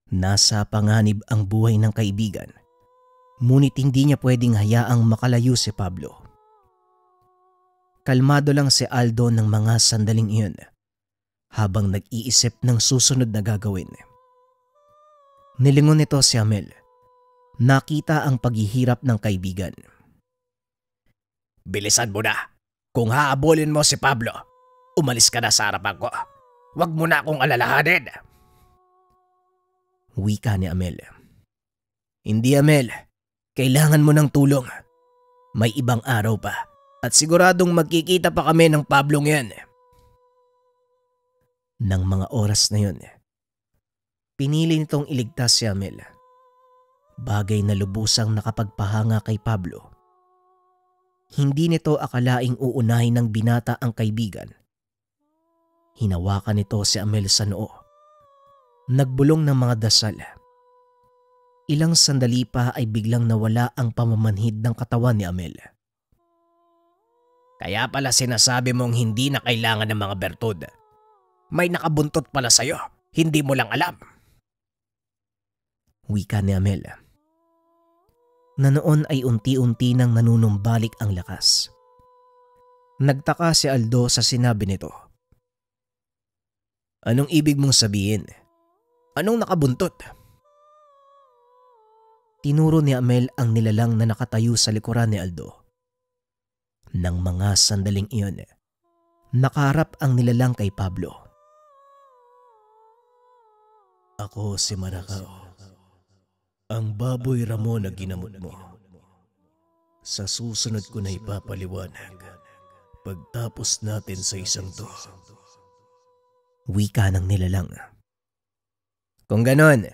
Nasa panganib ang buhay ng kaibigan, ngunit hindi niya pwedeng hayaang makalayo si Pablo. Kalmado lang si Aldo ng mga sandaling iyon habang nag-iisip ng susunod na gagawin. Nilingon nito si Amel. Nakita ang paghihirap ng kaibigan. Bilisan mo na. Kung haabulin mo si Pablo, umalis ka na sa harapan ko. Huwag mo na akong alalahanin. Wika ni Amel. Hindi, Amel. Kailangan mo ng tulong. May ibang araw pa at siguradong magkikita pa kami ng Pablong yan. Nang mga oras na yun, pinili nitong iligtas si Amel. Bagay na lubusang nakapagpahanga kay Pablo. Hindi nito akalaing uunahin ng binata ang kaibigan. Hinawakan nito si Amel sa noo. Nagbulong ng mga dasal. Ilang sandali pa ay biglang nawala ang pamamanhid ng katawan ni Amel. Kaya pala sinasabi mong hindi na kailangan ng mga bertud. May nakabuntot pala sa'yo, hindi mo lang alam. Wika ni Amel. Na noon ay unti-unti nang nanunumbalik ang lakas. Nagtaka si Aldo sa sinabi nito. Anong ibig mong sabihin? Anong nakabuntot? Tinuro ni Amel ang nilalang na nakatayo sa likuran ni Aldo. Nang mga sandaling iyon, nakaharap ang nilalang kay Pablo. Ako si Maracao. Ang baboy Ramon na ginamot mo, sa susunod ko na ipapaliwanag pagtapos natin sa isang to. Wika ng nilalang. Kung ganon,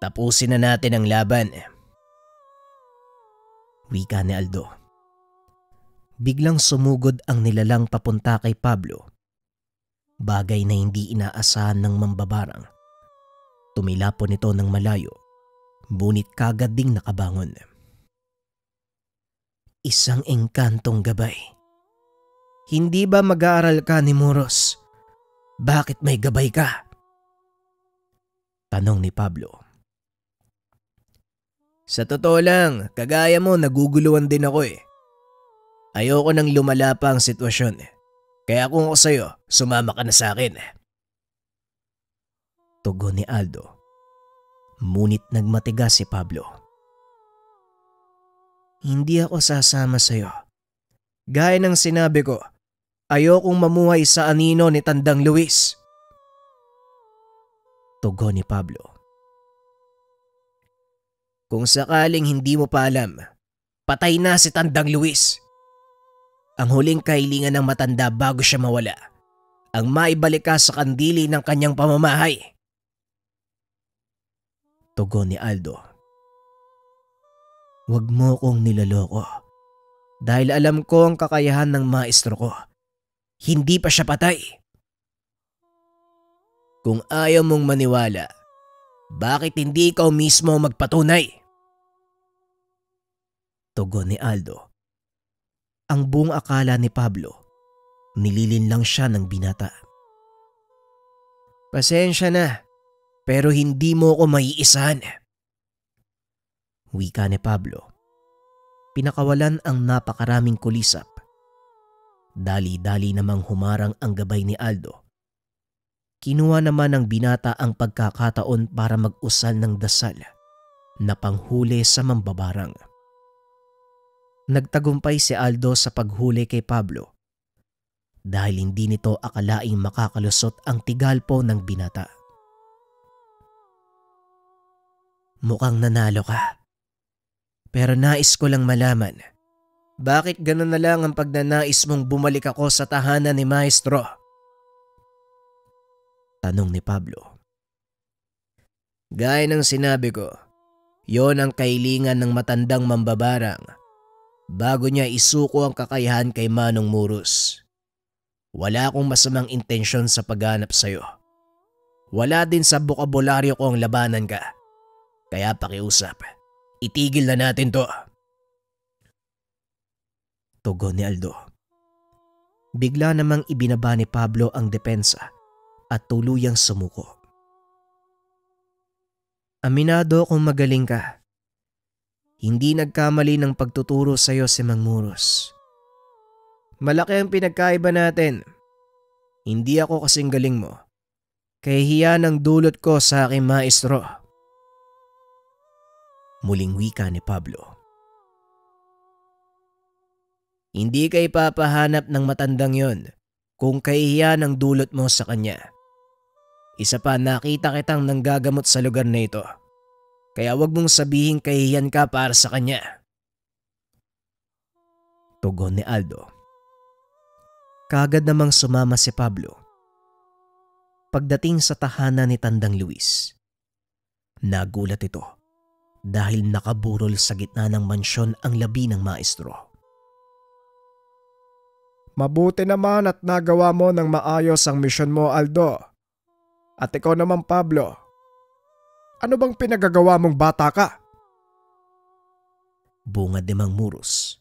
tapusin na natin ang laban. Wika ni Aldo. Biglang sumugod ang nilalang papunta kay Pablo. Bagay na hindi inaasahan ng mambabarang. Tumilapon ito ng malayo, ngunit kagad ding nakabangon. Isang engkantong gabay. Hindi ba mag-aaral ka ni Muros? Bakit may gabay ka? Tanong ni Pablo. Sa totoo lang, kagaya mo naguguluhan din ako eh. Ayoko nang lumala pa ang sitwasyon. Kaya kung ako sa'yo, sumama ka na sa akin. Tugon ni Aldo. Ngunit nagmatigas si Pablo. Hindi ako sasama sa'yo. Gaya ng sinabi ko, ayokong mamuhay sa anino ni Tandang Luis. Tugon ni Pablo. Kung sakaling hindi mo pa alam, patay na si Tandang Luis. Ang huling kahilingan ng matanda bago siya mawala, ang maibalik ka sa kandili ng kanyang pamamahay. Tugon ni Aldo. Huwag mo kong nilaloko. Dahil alam ko ang kakayahan ng maestro ko. Hindi pa siya patay. Kung ayaw mong maniwala, bakit hindi ikaw mismo magpatunay? Tugon ni Aldo. Ang buong akala ni Pablo, nililin lang siya ng binata. Pasensya na, pero hindi mo ko maiisahan. Wika ni Pablo. Pinakawalan ang napakaraming kulisap. Dali-dali namang humarang ang gabay ni Aldo. Kinuha naman ng binata ang pagkakataon para mag-usal ng dasal na panghuli sa mambabarang. Nagtagumpay si Aldo sa paghuli kay Pablo dahil hindi nito akalaing makakalusot ang tigalpo ng binata. Mukhang nanalo ka. Pero nais ko lang malaman, bakit ganun na lang ang pagnanais mong bumalik ako sa tahanan ni Maestro? Tanong ni Pablo. Gaya ng sinabi ko, yon ang kahilingan ng matandang mambabarang bago niya isuko ang kakayahan kay Manong Muros. Wala akong masamang intensyon sa paghanap sa'yo. Wala din sa bokabularyo ko ang labanan ka. Kaya pakiusap, itigil na natin to. Tugon ni Aldo. Bigla namang ibinaba ni Pablo ang depensa at tuluyang sumuko. Aminado kung magaling ka. Hindi nagkamali ng pagtuturo sa iyo si Mang Muros. Malaki ang pinagkaiba natin. Hindi ako kasing galing mo. Kaya hiya ng dulot ko sa aking maestro. Muling wika ni Pablo. Hindi ka ipapahanap ng matandang yon kung kahihiya ng dulot mo sa kanya. Isa pa, nakita kitang nanggagamot sa lugar na ito. Kaya wag mong sabihin kahihiyan ka para sa kanya. Tugon ni Aldo. Kagad namang sumama si Pablo. Pagdating sa tahanan ni Tandang Luis, nagulat ito dahil nakaburol sa gitna ng mansyon ang labi ng maestro. Mabuti naman at nagawa mo ng maayos ang misyon mo, Aldo. At ikaw naman, Pablo. Ano bang pinagagawa mong bata ka? Bungad ni Mang Muros.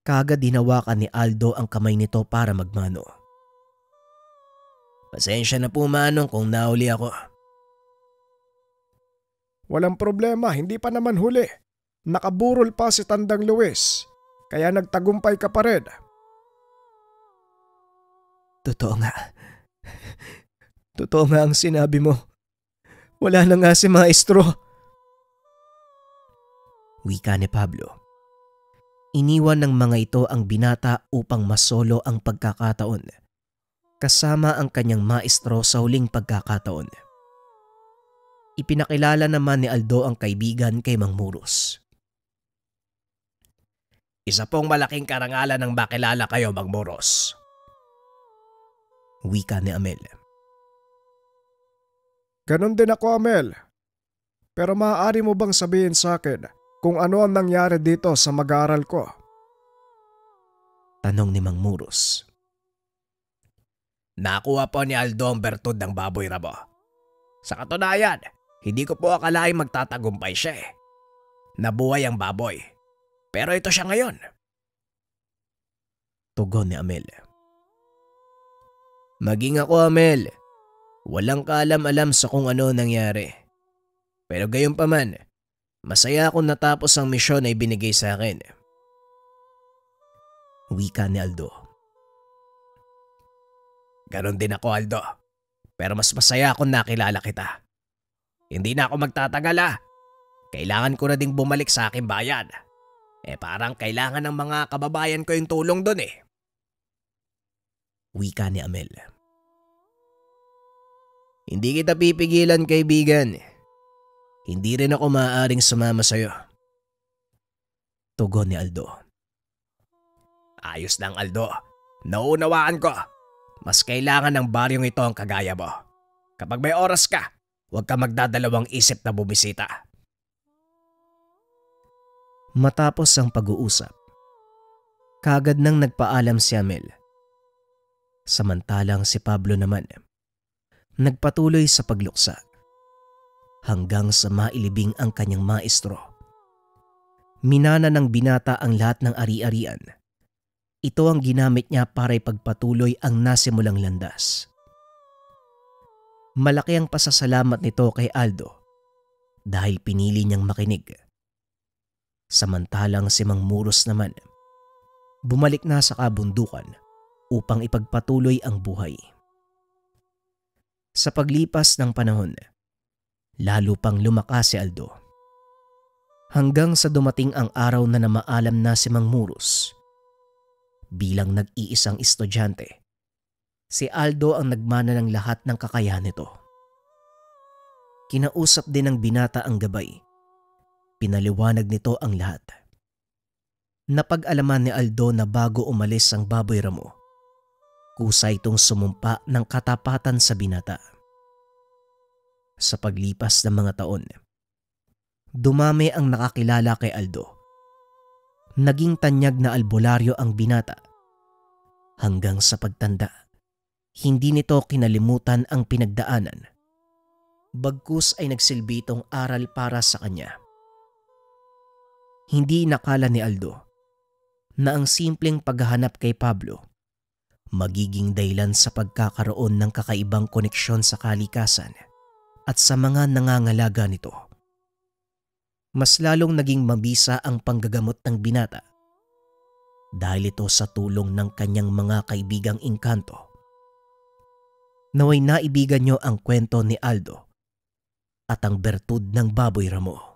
Kagad hinawakan ni Aldo ang kamay nito para magmano. Pasensya na po, Manong, kung nahuli ako. Walang problema, hindi pa naman huli. Nakaburol pa si Tandang Luis, kaya nagtagumpay ka pa rin. Totoo nga. Totoo nga ang sinabi mo. Wala na nga si Maestro. Wika ni Pablo. Iniwan ng mga ito ang binata upang masolo ang pagkakataon, kasama ang kanyang maestro sa huling pagkakataon. Ipinakilala naman ni Aldo ang kaibigan kay Mang Muros. Isa pong malaking karangalan ng makilala kayo, Mang Muros. Wika ni Amel. Ganon din ako, Amel. Pero maaari mo bang sabihin sa akin kung ano ang nangyari dito sa mag-aaral ko? Tanong ni Mang Muros. Nakuha po ni Aldo ang bertud ng baboy ramo. Sa katunayan, hindi ko po akalaing magtatagumpay siya eh. Nabuhay ang baboy. Pero ito siya ngayon. Tugon ni Amel. Maging ako, Amel. Walang kaalam-alam sa kung ano nangyari. Pero gayunpaman, masaya akong natapos ang misyon na ibinigay sa akin. Wika ni Aldo. Ganon din ako, Aldo. Pero mas masaya akong nakilala kita. Hindi na ako magtatagal ah. Kailangan ko na ding bumalik sa aking bayan. Parang kailangan ng mga kababayan ko yung tulong dun eh. Wika ni Amel. Hindi kita pipigilan, kaibigan. Hindi rin ako maaaring sumama sa'yo. Tugon ni Aldo. Ayos lang, Aldo. Nauunawaan ko. Mas kailangan ng baryong ito ang kagaya mo. Kapag may oras ka, huwag ka magdadalawang isip na bumisita. Matapos ang pag-uusap, kagad nang nagpaalam si Amel. Samantalang si Pablo naman, nagpatuloy sa pagluksa hanggang sa mailibing ang kanyang maestro. Minana ng binata ang lahat ng ari-arian. Ito ang ginamit niya para ipagpatuloy ang nasimulang landas. Malaki ang pasasalamat nito kay Aldo dahil pinili niyang makinig. Samantalang si Mang Muros naman, bumalik na sa kabundukan upang ipagpatuloy ang buhay. Sa paglipas ng panahon, lalo pang lumakas si Aldo. Hanggang sa dumating ang araw na namaalam na si Mang Muros. Bilang nag-iisang estudyante, si Aldo ang nagmana ng lahat ng kakayahan nito. Kinausap din ng binata ang gabay. Pinaliwanag nito ang lahat. Napag-alaman ni Aldo na bago umalis ang baboy ramo, kusa itong sumumpa ng katapatan sa binata. Sa paglipas ng mga taon, dumami ang nakakilala kay Aldo. Naging tanyag na albularyo ang binata. Hanggang sa pagtanda, hindi nito kinalimutan ang pinagdaanan. Bagkus ay nagsilbi itong aral para sa kanya. Hindi inakala ni Aldo na ang simpleng paghahanap kay Pablo magiging dahilan sa pagkakaroon ng kakaibang koneksyon sa kalikasan at sa mga nangangalaga nito. Mas lalong naging mabisa ang panggagamot ng binata dahil ito sa tulong ng kanyang mga kaibigang engkanto. Naway naibigan niyo ang kwento ni Aldo at ang bertud ng baboy ramo.